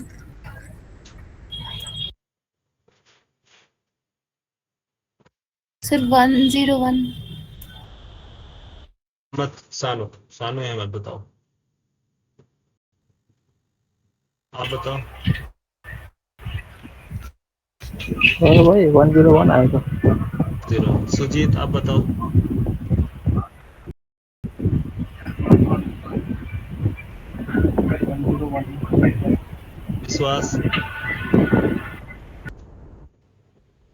sir 101। मत सानो, सानो है मत बताओ, आप बताओ। और भाई 101 आएगा। 01। सुजीत आप बताओ। विश्वास?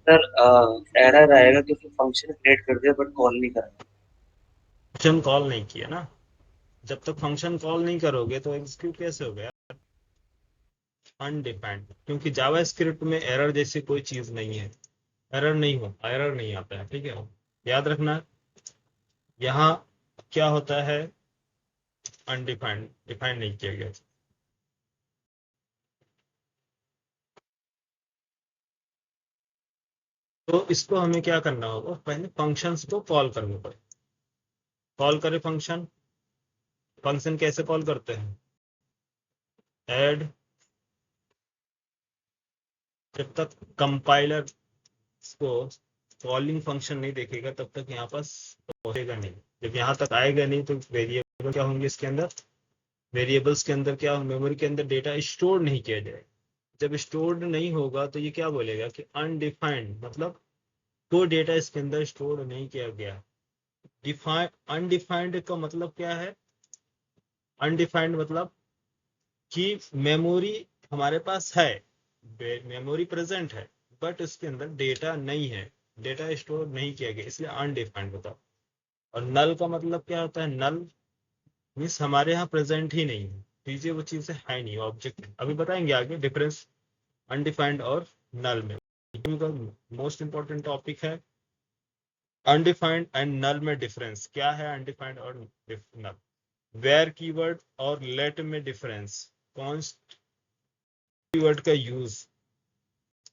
सर एरर आएगा कि फंक्शन क्रिएट कर दिया बट कॉल नहीं करा। फंक्शन कॉल नहीं किया ना, जब तक फंक्शन कॉल नहीं करोगे तो एग्जीक्यूट कैसे हो गया? अनडिफाइंड, क्योंकि जावा स्क्रिप्ट में एरर जैसी कोई चीज नहीं है, एरर नहीं आता है। ठीक है, याद रखना। यहाँ क्या होता है? अनडिफाइंड, डिफाइंड नहीं किया गया। तो इसको हमें क्या करना होगा? पहले फंक्शंस को कॉल करना पड़ेगा। कॉल करें फंक्शन, फंक्शन कैसे कॉल करते हैं? ऐड, जब तक कंपाइलर को कॉलिंग फंक्शन नहीं देखेगा तब तक यहाँ पास पहुंचेगा नहीं। जब यहाँ तक आएगा नहीं तो वेरिएबल क्या होंगे इसके अंदर, वेरिएबल्स के अंदर क्या, मेमोरी के अंदर डेटा स्टोर नहीं किया जाएगा। जब स्टोर्ड नहीं होगा तो ये क्या बोलेगा कि अनडिफाइंड, मतलब कोई डेटा इसके अंदर स्टोर नहीं किया गया। डिफाइंड, अनडिफाइंड का मतलब क्या है, अनडिफाइंड मतलब कि मेमोरी हमारे पास है, मेमोरी प्रेजेंट है बट उसके अंदर डेटा नहीं है, डेटा स्टोर नहीं किया गया, इसलिए अनडिफाइंड होता है। और नल का मतलब क्या होता है, नल मीन्स हमारे यहाँ प्रेजेंट ही नहीं है, चीजें वो चीजें है नहीं, ऑब्जेक्ट। अभी बताएंगे आगे डिफरेंस अनडिफाइंड और नल में। मोस्ट इंपॉर्टेंट टॉपिक है अनडिफाइंड एंड नल में डिफरेंस क्या है, अनडिफाइंड और नल। वेयर कीवर्ड और लेट में डिफरेंस, कॉन्स्ट कीवर्ड का यूज,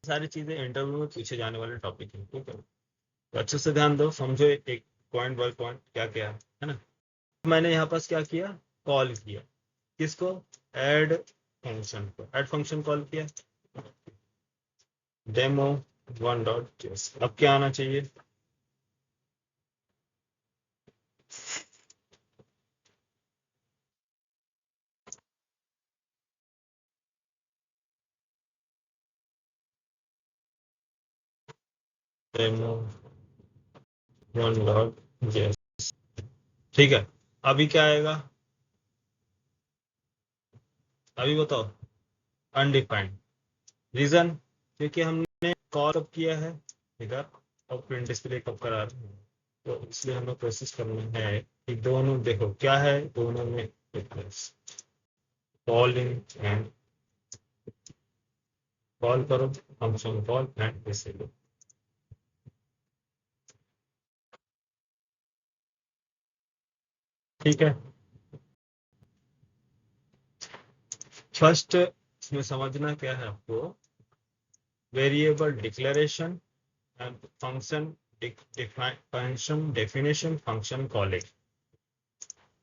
सारी चीजें इंटरव्यू में पूछे जाने वाले टॉपिक है। ठीक है, तो अच्छे से ध्यान दो, समझो एक पॉइंट बाय पॉइंट क्या क्या है ना। मैंने यहाँ पास क्या किया, कॉल किया किसको, ऐड फंक्शन को, ऐड फंक्शन कॉल किया डेमो वन डॉट जेएस। अब क्या आना चाहिए, डेमो वन डॉट जेएस। ठीक है, अभी क्या आएगा, अभी बताओ अनडिफाइंड। रीजन, क्योंकि हमने कॉल कब किया है इधर और प्रिंट डिस्प्ले कब करा रहे हैं, तो इसलिए हमें कोशिश करनी है कि दोनों, देखो क्या है दोनों में डिफरेंस, कॉलिंग एंड कॉल करो फंक्शन कॉल एंड डिस्प्ले। ठीक है, फर्स्ट इसमें समझना क्या है आपको, variable declaration and function function definition, function calling,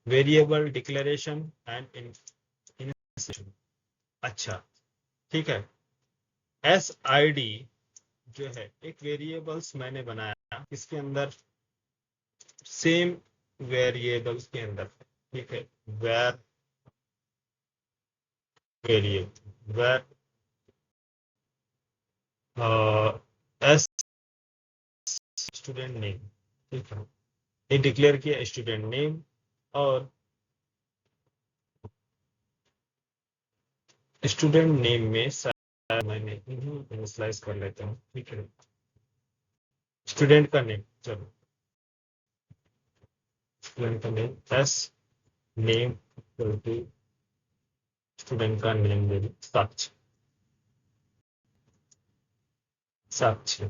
variable declaration and initiation. अच्छा ठीक है, SID जो है एक वेरिएबल्स मैंने बनाया इसके अंदर, सेम वेरिएबल्स के अंदर, ठीक है, var variable var S student name, ठीक है, ये डिक्लेयर किया स्टूडेंट नेम, और स्टूडेंट नेम में मैंने इनिशियलाइज कर लेता हूँ। ठीक है, स्टूडेंट का नेम, चलो स्टूडेंट का नेम एस नेम स्टूडेंट का नेम दे दी साक्ष, साक्ष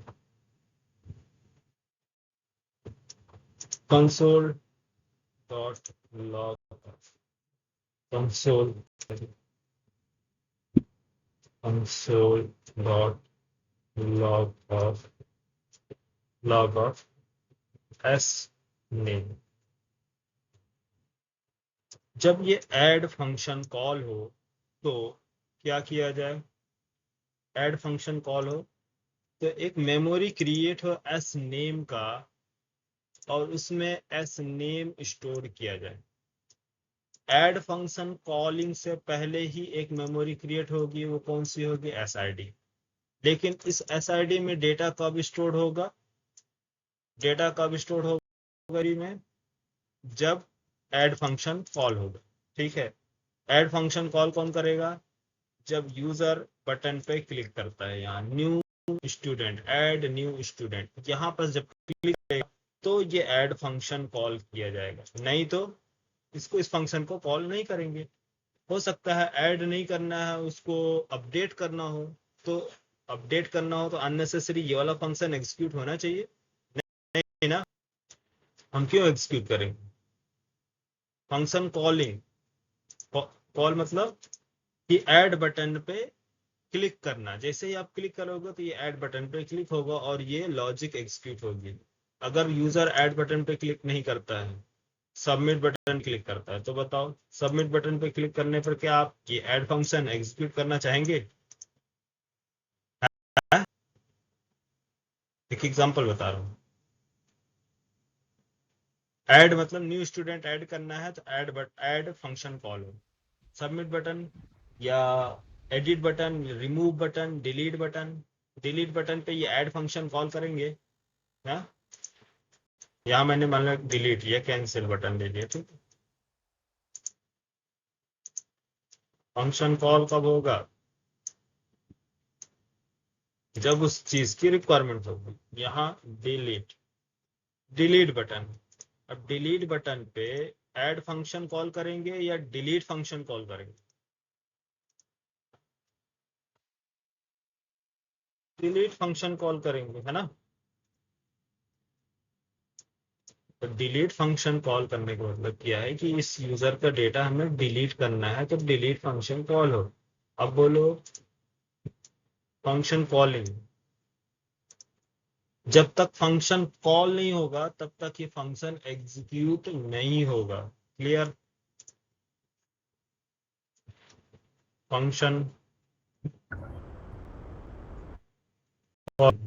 console dot log, console console dot log of S name. जब ये ऐड फंक्शन कॉल हो तो क्या किया जाए, ऐड फंक्शन कॉल हो तो एक मेमोरी क्रिएट हो एस नेम का और उसमें एस नेम स्टोर किया जाए। ऐड फंक्शन कॉलिंग से पहले ही एक मेमोरी क्रिएट होगी, वो कौन सी होगी, SID। लेकिन इस SID में डेटा कब स्टोर होगा, डेटा कब स्टोर होगा में, जब ऐड फंक्शन कॉल होगा। ठीक है, ऐड फंक्शन कॉल कौन करेगा, जब यूजर बटन पे क्लिक करता है, यहाँ new student, add new student, यहाँ पर जब क्लिक करेगा तो ये ऐड फंक्शन कॉल किया जाएगा, नहीं तो इसको, इस फंक्शन को कॉल नहीं करेंगे। हो सकता है ऐड नहीं करना है, उसको अपडेट करना हो, तो अपडेट करना हो तो अननेसेसरी ये वाला फंक्शन एग्जीक्यूट होना चाहिए, नहीं ना, हम क्यों एग्जीक्यूट करेंगे। फंक्शन कॉलिंग, कॉल मतलब कि ऐड बटन पे क्लिक करना, जैसे ही आप क्लिक करोगे तो ये ऐड बटन पे क्लिक होगा और ये लॉजिक एग्जीक्यूट होगी। अगर यूजर ऐड बटन पे क्लिक नहीं करता है सबमिट बटन क्लिक करता है। तो बताओ सबमिट बटन पे क्लिक करने पर क्या आप ये ऐड फंक्शन एग्जीक्यूट करना चाहेंगे? हाँ? एक एग्जांपल बता रहा हूँ। ऐड मतलब न्यू स्टूडेंट ऐड करना है तो ऐड फंक्शन कॉल हो। सबमिट बटन या edit button, remove button, delete button पे ये ऐड फंक्शन कॉल करेंगे। हाँ, यहाँ मैंने मान लो डिलीट या कैंसिल बटन दे दिया। ठीक है, फंक्शन कॉल कब होगा? जब उस चीज की रिक्वायरमेंट होगी। यहाँ डिलीट बटन। अब डिलीट बटन पे ऐड फंक्शन कॉल करेंगे या डिलीट फंक्शन कॉल करेंगे? डिलीट फंक्शन कॉल करेंगे, है ना। तो डिलीट फंक्शन कॉल करने का मतलब क्या है कि इस यूजर का डेटा हमें डिलीट करना है तो डिलीट फंक्शन कॉल हो। अब बोलो फंक्शन कॉलिंग। जब तक फंक्शन कॉल नहीं होगा तब तक ये फंक्शन एग्जीक्यूट नहीं होगा। क्लियर? Function call.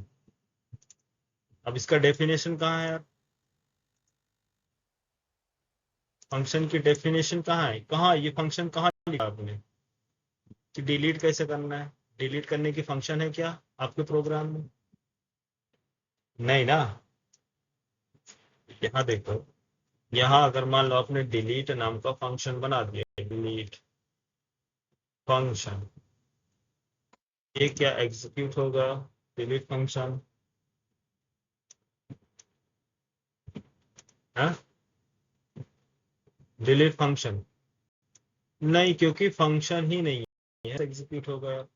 अब इसका डेफिनेशन कहाँ है यार? फंक्शन की डेफिनेशन कहाँ है? कहाँ ये फंक्शन कहाँ लिखा आपने कि डिलीट कैसे करना है? डिलीट करने की फंक्शन है क्या आपके प्रोग्राम में? नहीं ना। यहाँ देखो, यहाँ अगर मान लो आपने डिलीट नाम का फंक्शन बना दिया, डिलीट फंक्शन, ये क्या एग्जीक्यूट होगा? डिलीट फंक्शन, हाँ, डिलीट फंक्शन नहीं, क्योंकि फंक्शन ही नहीं है, एग्जीक्यूट होगा।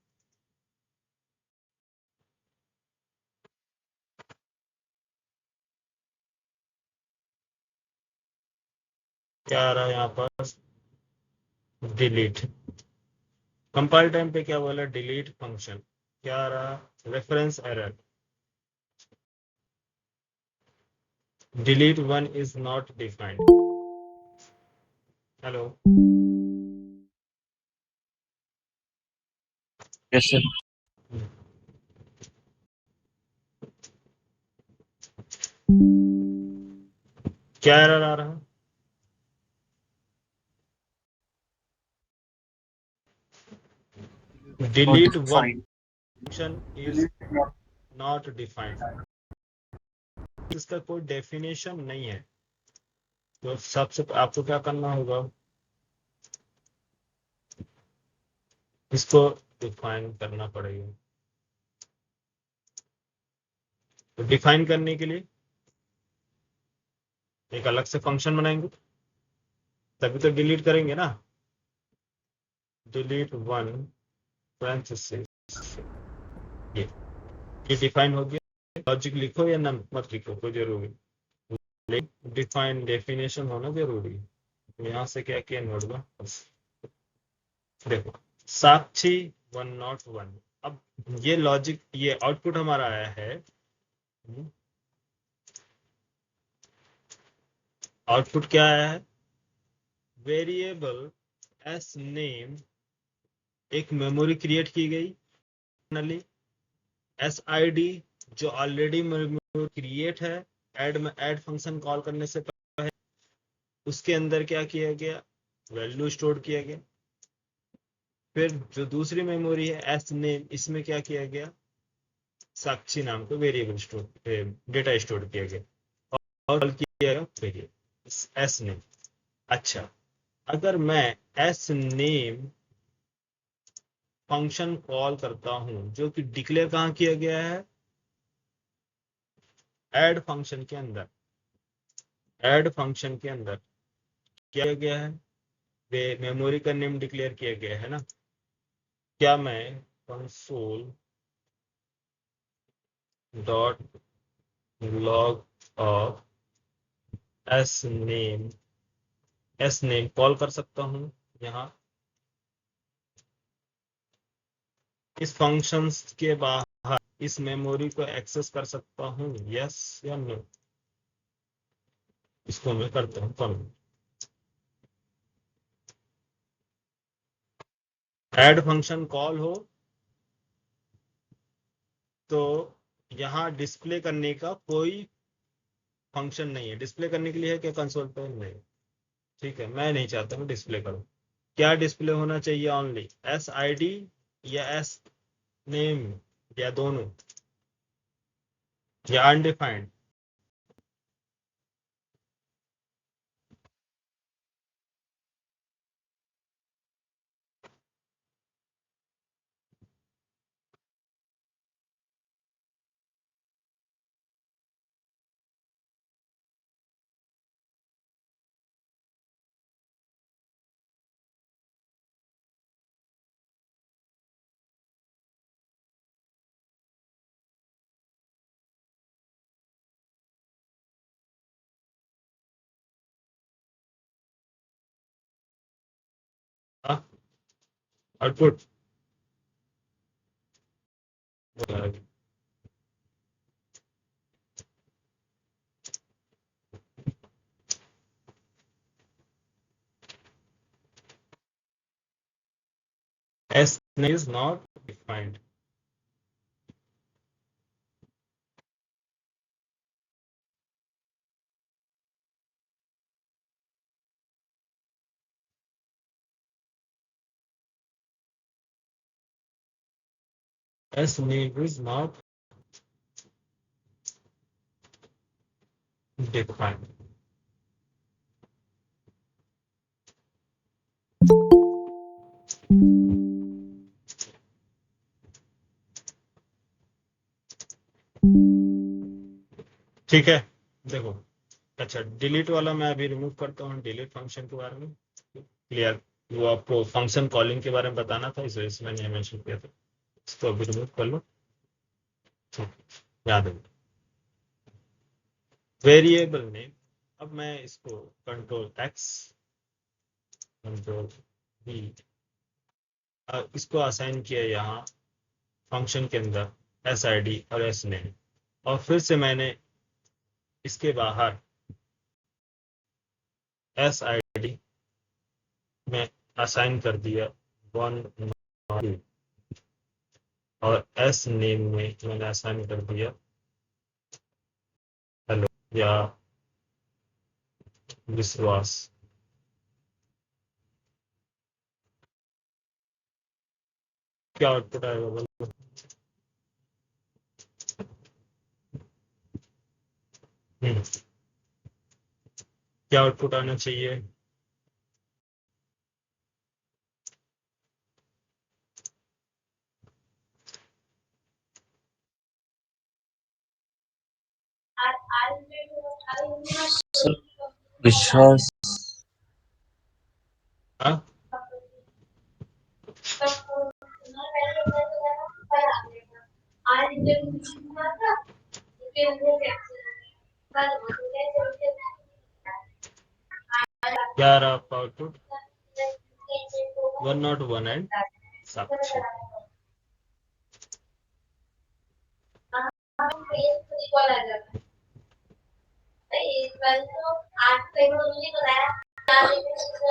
क्या आ रहा है यहाँ पर? डिलीट। कंपाइल टाइम पे क्या बोला? Delete function. क्या आ रहा? Reference error. Delete one is not defined. Hello, yes sir. क्या एरर आ रहा है? Delete one Fine. Function is not defined. इसका कोई डेफिनेशन नहीं है। तो सबसे आपको क्या करना होगा? इसको डिफाइन करना पड़ेगा। तो डिफाइन करने के लिए एक अलग से फंक्शन बनाएंगे, तभी तो डिलीट करेंगे ना। डिलीट वन पैरेंथेसिस, ये डिफाइन हो गया। लॉजिक लिखो या ना मत लिखो कोई जरूरी, लेकिन डिफाइन डेफिनेशन होना जरूरी है। यहाँ से क्या किया नोट में, देखो साक्षी 101। अब ये लॉजिक, ये आउटपुट हमारा आया है। आउटपुट क्या आया है? वेरिएबल एस नेम एक मेमोरी क्रिएट की गई, एस आई डी जो ऑलरेडी मेमोरी क्रिएट है ऐड फंक्शन कॉल करने से पहले, उसके अंदर क्या किया गया? वैल्यू स्टोर किया गया। फिर जो दूसरी मेमोरी है एस नेम, इसमें क्या किया गया? साक्षी नाम को वेरिएबल स्टोर, डेटा स्टोर किया गया और कॉल किया गया वेरिएबल एस नेम। अच्छा, अगर मैं एस नेम फंक्शन कॉल करता हूं जो कि डिक्लेयर कहां किया गया है? ऐड फंक्शन के अंदर। ऐड फंक्शन के अंदर क्या किया गया है? मेमोरी का नेम डिक्लेयर किया गया है ना। क्या मैं console dot log of S name call कर सकता हूं यहाँ इस फंक्शंस के बाहर इस मेमोरी को एक्सेस कर सकता हूँ? यस या नो? इसको मैं करता हूँ कम। ऐड फंक्शन कॉल हो तो यहाँ डिस्प्ले करने का कोई फंक्शन नहीं है। डिस्प्ले करने के लिए है क्या कंसोल पे? नहीं। ठीक है, मैं नहीं चाहता हूँ डिस्प्ले करूँ। क्या डिस्प्ले होना चाहिए? ओनली एस आई डी या एस नेम या दोनों या undefined? Output S is not defined. S name is not defined. ठीक है, देखो। अच्छा, डिलीट वाला मैं अभी रिमूव करता हूँ। डिलीट फंक्शन के बारे में क्लियर, वो आपको फंक्शन कॉलिंग के बारे में बताना था, इस वजह से मैंने मेंशन किया था। इसको अभी रिमूव कर लो। ठीक, याद है। वेरिएबल नेम, अब मैं इसको कंट्रोल एक्स कंट्रोल बी इसको असाइन किया यहाँ फंक्शन के अंदर एस आई डी और एस नेम, और फिर से मैंने इसके बाहर एस आई डी में असाइन कर दिया 1 और एस नेम में मैंने असाइन कर दिया हेलो या विश्वास। क्या आउटपुट आएगा बोलो? क्या आउटपुट आना चाहिए? सर विश्वास हाँ, क्या रहा आपका आउटपुट? 101 एंड साक्षी।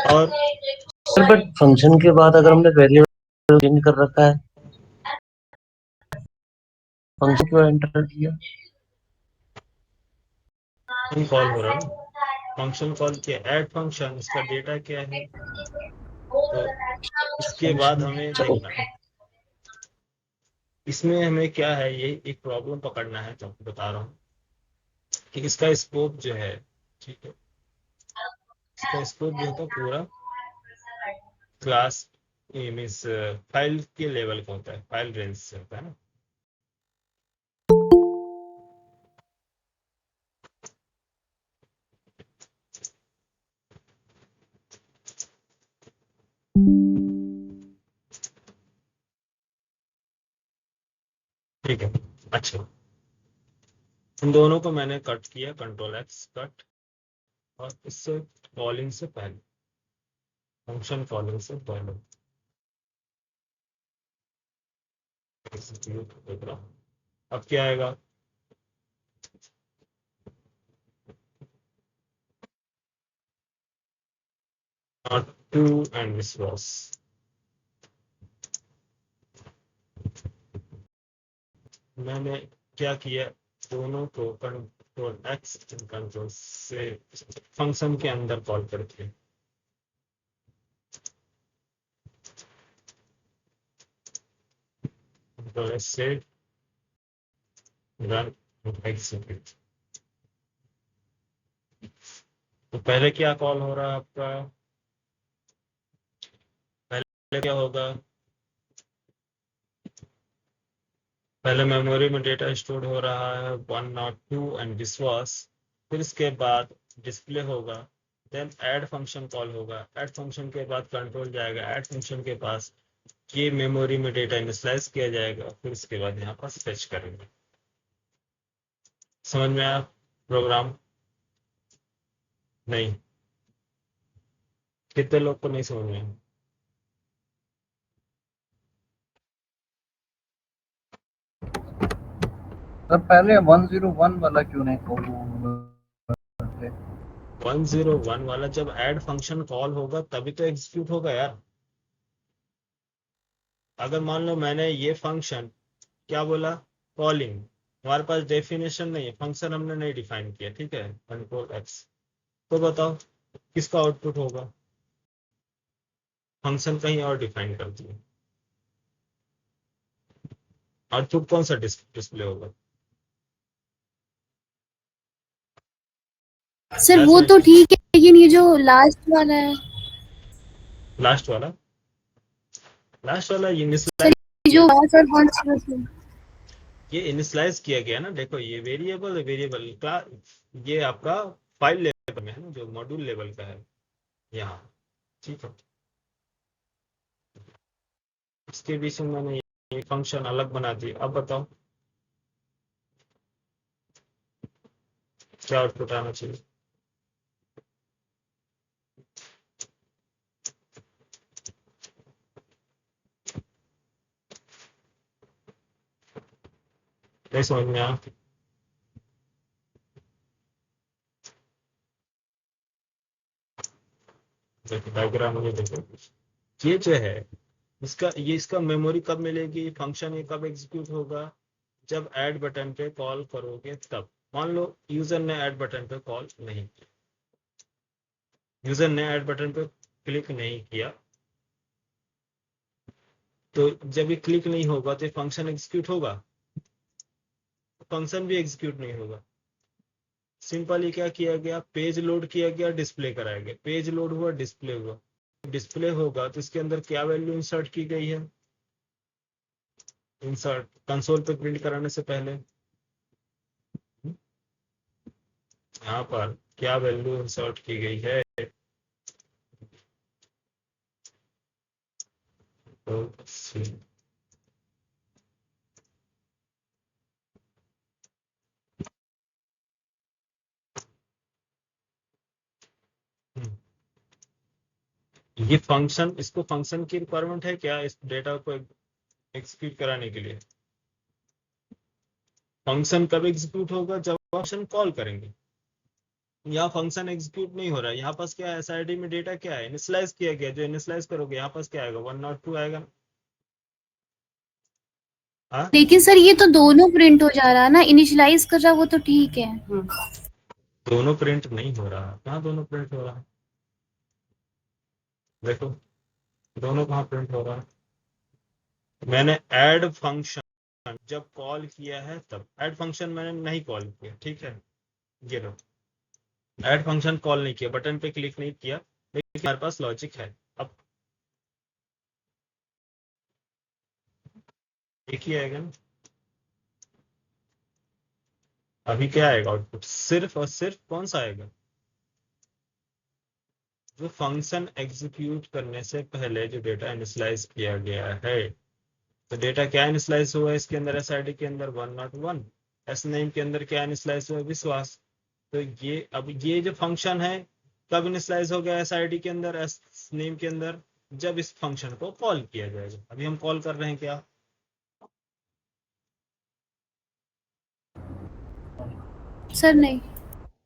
और सर बट फंक्शन के बाद अगर हमने वेरिएबल चेंज कर रखा है, फंक्शन क्यों एंटर किया? फंक्शन कॉल हो रहा है ना, फंक्शन कॉल किया ऐड फंक्शन, इसका डेटा क्या है? तो इसके बाद हमें अच्छा देखना ओके। है इसमें हमें क्या है, ये एक प्रॉब्लम पकड़ना है। तो आपको बता रहा हूँ कि इसका स्कोप जो है, ठीक है, इसका स्कोप जो होता है पूरा क्लास मीन्स फाइल के लेवल का होता है, फाइल रेंज से होता है ना। ठीक है, अच्छा, इन दोनों को मैंने कट किया, कंट्रोल एक्स कट, और इससे कॉलिंग से पहले, फंक्शन कॉलिंग से पहले execute देख रहा हूं। अब क्या आएगा? नॉट टू एंड विश्वास। मैंने क्या किया, दोनों को कंट्रोल एक्स कंट्रोल से फंक्शन के अंदर कॉल करके कंट्रोल एक्स से रन एग्जीक्यूट। तो पहले क्या कॉल हो रहा है आपका, पहले क्या होगा, पहले मेमोरी में डेटा स्टोर हो रहा है 102 एंड दिस वाज, फिर इसके बाद डिस्प्ले होगा, देन ऐड फंक्शन कॉल होगा, ऐड फंक्शन के बाद कंट्रोल जाएगा, ऐड फंक्शन के पास ये मेमोरी में डेटा इनिशियलाइज किया जाएगा, फिर इसके बाद यहाँ पर फेच करेंगे। समझ में आया प्रोग्राम? नहीं, कितने लोग को नहीं समझ में आया? सर पहले 101 वाला क्यों नहीं कॉल 101 वाला जब ऐड फंक्शन कॉल होगा तभी तो एग्जीक्यूट होगा यार। अगर मान लो मैंने ये फंक्शन क्या बोला, कॉलिंग, हमारे पास डेफिनेशन नहीं है, फंक्शन हमने नहीं डिफाइन किया, ठीक है, कंट्रोल एक्स, तो बताओ किसका आउटपुट होगा, फंक्शन कहीं और डिफाइन कर दिया, आउटपुट कौन सा डिस्प्ले होगा? सर वो तो ठीक है, लेकिन ये जो लास्ट वाला है, लास्ट वाला, लास्ट वाला ये सर ये जो सर 102, ये इनिशियलाइज किया गया ना, देखो ये वेरिएबल का, ये आपका फाइल लेवल में है ना, जो मॉड्यूल लेवल का है यहाँ, ठीक है, इसके बीच में मैंने ये फंक्शन अलग बना दिया। अब बताओ क्या आउटपुट आना चाहिए, नहीं समझ में आया? देखो डायग्राम में देखो, ये जो है इसका मेमोरी कब मिलेगी, फंक्शन ये कब एग्जीक्यूट होगा, जब ऐड बटन पे कॉल करोगे तब। मान लो यूजर ने ऐड बटन पे कॉल नहीं किया, यूजर ने ऐड बटन पे क्लिक नहीं किया, तो जब ये क्लिक नहीं होगा तो फंक्शन एग्जीक्यूट होगा, फंक्शन भी एग्जीक्यूट नहीं होगा। सिंपली क्या किया गया, पेज लोड किया गया, डिस्प्ले कराया गया, पेज लोड हुआ, डिस्प्ले हुआ, डिस्प्ले होगा तो इसके अंदर क्या वैल्यू इंसर्ट की गई है, इंसर्ट कंसोल पे प्रिंट कराने से पहले यहाँ पर क्या वैल्यू इंसर्ट की गई है, तो ये फंक्शन, इसको फंक्शन की रिक्वायरमेंट है क्या इस डेटा को एग्जीक्यूट कराने के लिए? फंक्शन कब एग्जीक्यूट होगा, जब फंक्शन कॉल करेंगे। यहाँ फंक्शन एग्जीक्यूट नहीं हो रहा है, यहाँ पास क्या है, एसआईडी में डेटा क्या है, इनिशियलाइज किया गया, जो इनिशियलाइज करोगे यहाँ पास क्या आएगा, 102 आएगा। हाँ लेकिन सर ये तो दोनों प्रिंट हो जा रहा है ना, इनिशियलाइज कर रहा वो तो ठीक है। दोनों प्रिंट नहीं हो रहा, कहाँ दोनों प्रिंट हो रहा है, देखो दोनों कहाँ प्रिंट हो रहा है, मैंने ऐड फंक्शन जब कॉल किया है तब, ऐड फंक्शन मैंने नहीं कॉल किया, ठीक है, ये लो ऐड फंक्शन कॉल नहीं किया, बटन पे क्लिक नहीं किया, लेकिन हमारे पास लॉजिक है। अब एक ही आएगा ना, अभी क्या आएगा आउटपुट, सिर्फ और सिर्फ कौन सा आएगा, जो फंक्शन एग्जीक्यूट करने से पहले जो डेटा इनिशियलाइज किया गया है, तो डेटा क्या इनिशियलाइज हुआ है इसके अंदर, एसआईडी के अंदर 101, एस नेम के अंदर क्या इनिशियलाइज हुआ, विश्वास। तो ये अब ये जो फंक्शन है कब इनिशियलाइज हो गया एसआईडी के अंदर, एस नेम के अंदर, जब इस फंक्शन को कॉल किया जाएगा। अभी हम कॉल कर रहे हैं क्या, सर नहीं,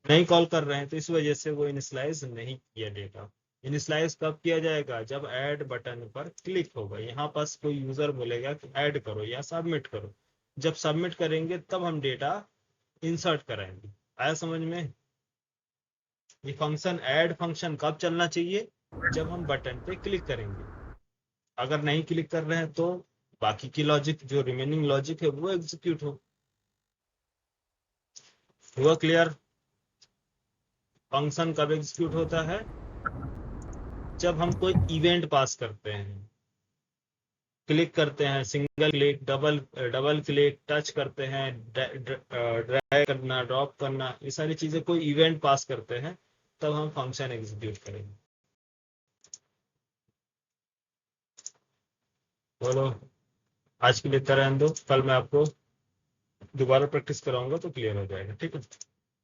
नहीं कॉल कर रहे हैं, तो इस वजह से वो इनिशियलाइज नहीं किया डेटा। इनिशियलाइज कब किया जाएगा, जब ऐड बटन पर क्लिक होगा, यहाँ पास कोई यूजर बोलेगा कि ऐड करो या सबमिट करो, जब सबमिट करेंगे तब हम डेटा इंसर्ट कराएंगे। आया समझ में? ये फंक्शन ऐड फंक्शन कब चलना चाहिए? जब हम बटन पे क्लिक करेंगे। अगर नहीं क्लिक कर रहे हैं तो बाकी की लॉजिक, जो रिमेनिंग लॉजिक है, वो एग्जीक्यूट हो। हुआ क्लियर? फंक्शन कब एग्जीक्यूट होता है? जब हम कोई इवेंट पास करते हैं, क्लिक करते हैं, single click, double click, touch करते हैं, ड्रैग करना, ड्रॉप करना, ये सारी चीजें कोई इवेंट पास करते हैं, तब हम फंक्शन एग्जीक्यूट करेंगे। बोलो, आज के लिए इतना रहने दो, कल मैं आपको दोबारा प्रैक्टिस कराऊंगा तो क्लियर हो जाएगा। ठीक है?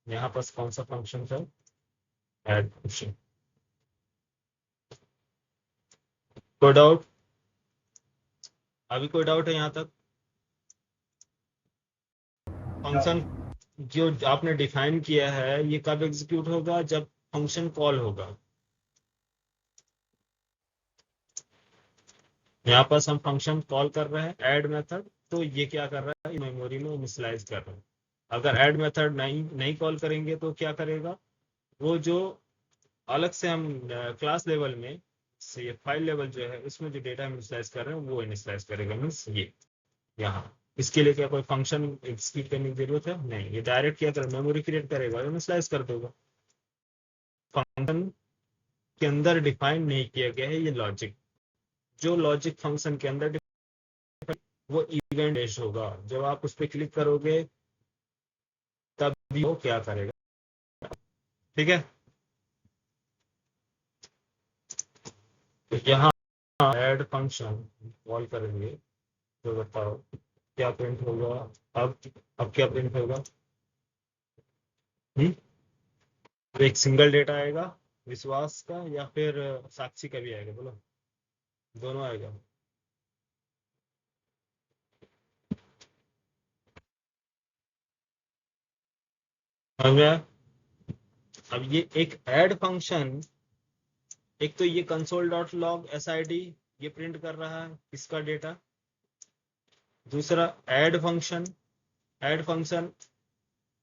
यहाँ पास कौन सा फंक्शन था? Add function. कोई डाउट? अभी कोई डाउट है यहाँ तक? फंक्शन जो आपने डिफाइन किया है ये कब एग्जीक्यूट होगा? जब फंक्शन कॉल होगा। यहाँ पास हम फंक्शन कॉल कर रहे हैं ऐड मेथड, तो ये क्या कर रहा है? मेमोरी में इनिशियलाइज कर रहा है। अगर ऐड मेथड नहीं कॉल करेंगे तो क्या करेगा? वो जो अलग से हम क्लास लेवल में से ये फाइल लेवल जो है उसमें जो डेटा हम इनिशियलाइज कर रहे हैं वो इनिशियलाइज करेगा। मीन्स ये यहाँ इसके लिए क्या कोई फंक्शन एग्जीक्यूट करने की जरूरत है? नहीं, ये डायरेक्ट क्या करेगा? मेमोरी क्रिएट करेगा, इनिशियलाइज कर देगा। फंक्शन के अंदर डिफाइन नहीं किया गया है ये लॉजिक। जो लॉजिक फंक्शन के अंदर वो इवेंट बेस्ड होगा। जब आप उस पर क्लिक करोगे तब भी वो क्या करेगा। ठीक है? तो यहाँ ऐड फंक्शन कॉल करेंगे तो बताओ क्या प्रिंट होगा? अब क्या प्रिंट होगा? तो एक सिंगल डेटा आएगा विश्वास का, या फिर साक्षी का भी आएगा? बोलो, दोनों आएगा। समझ में आया? अब ये एक ऐड फंक्शन, एक तो ये कंसोल डॉट लॉग SID ये प्रिंट कर रहा है इसका डेटा। दूसरा ऐड फंक्शन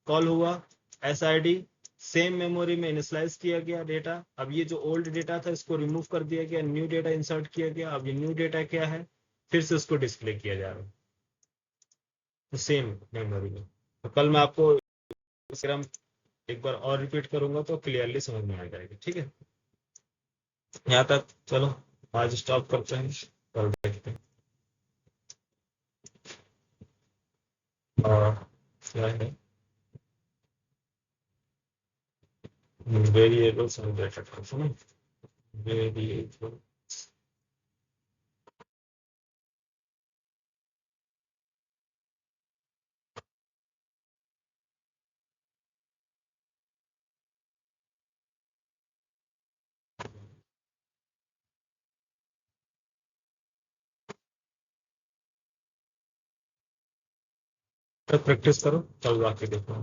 कॉल हुआ, SID सेम मेमोरी में इनिशियलाइज किया गया डेटा। अब ये जो ओल्ड डेटा था इसको रिमूव कर दिया गया, न्यू डेटा इंसर्ट किया गया। अब ये न्यू डेटा क्या है? फिर से उसको डिस्प्ले किया जा रहा है तो सेम मेमोरी में। तो कल मैं आपको सिर्फ एक बार और रिपीट करूंगा तो क्लियरली समझ में आ जाएगा। ठीक है? यहाँ तक चलो, आज स्टॉप करते हैं, कल देखते हैं। और क्या है variables and data function. Variable practice करो, कल बाकी देखो।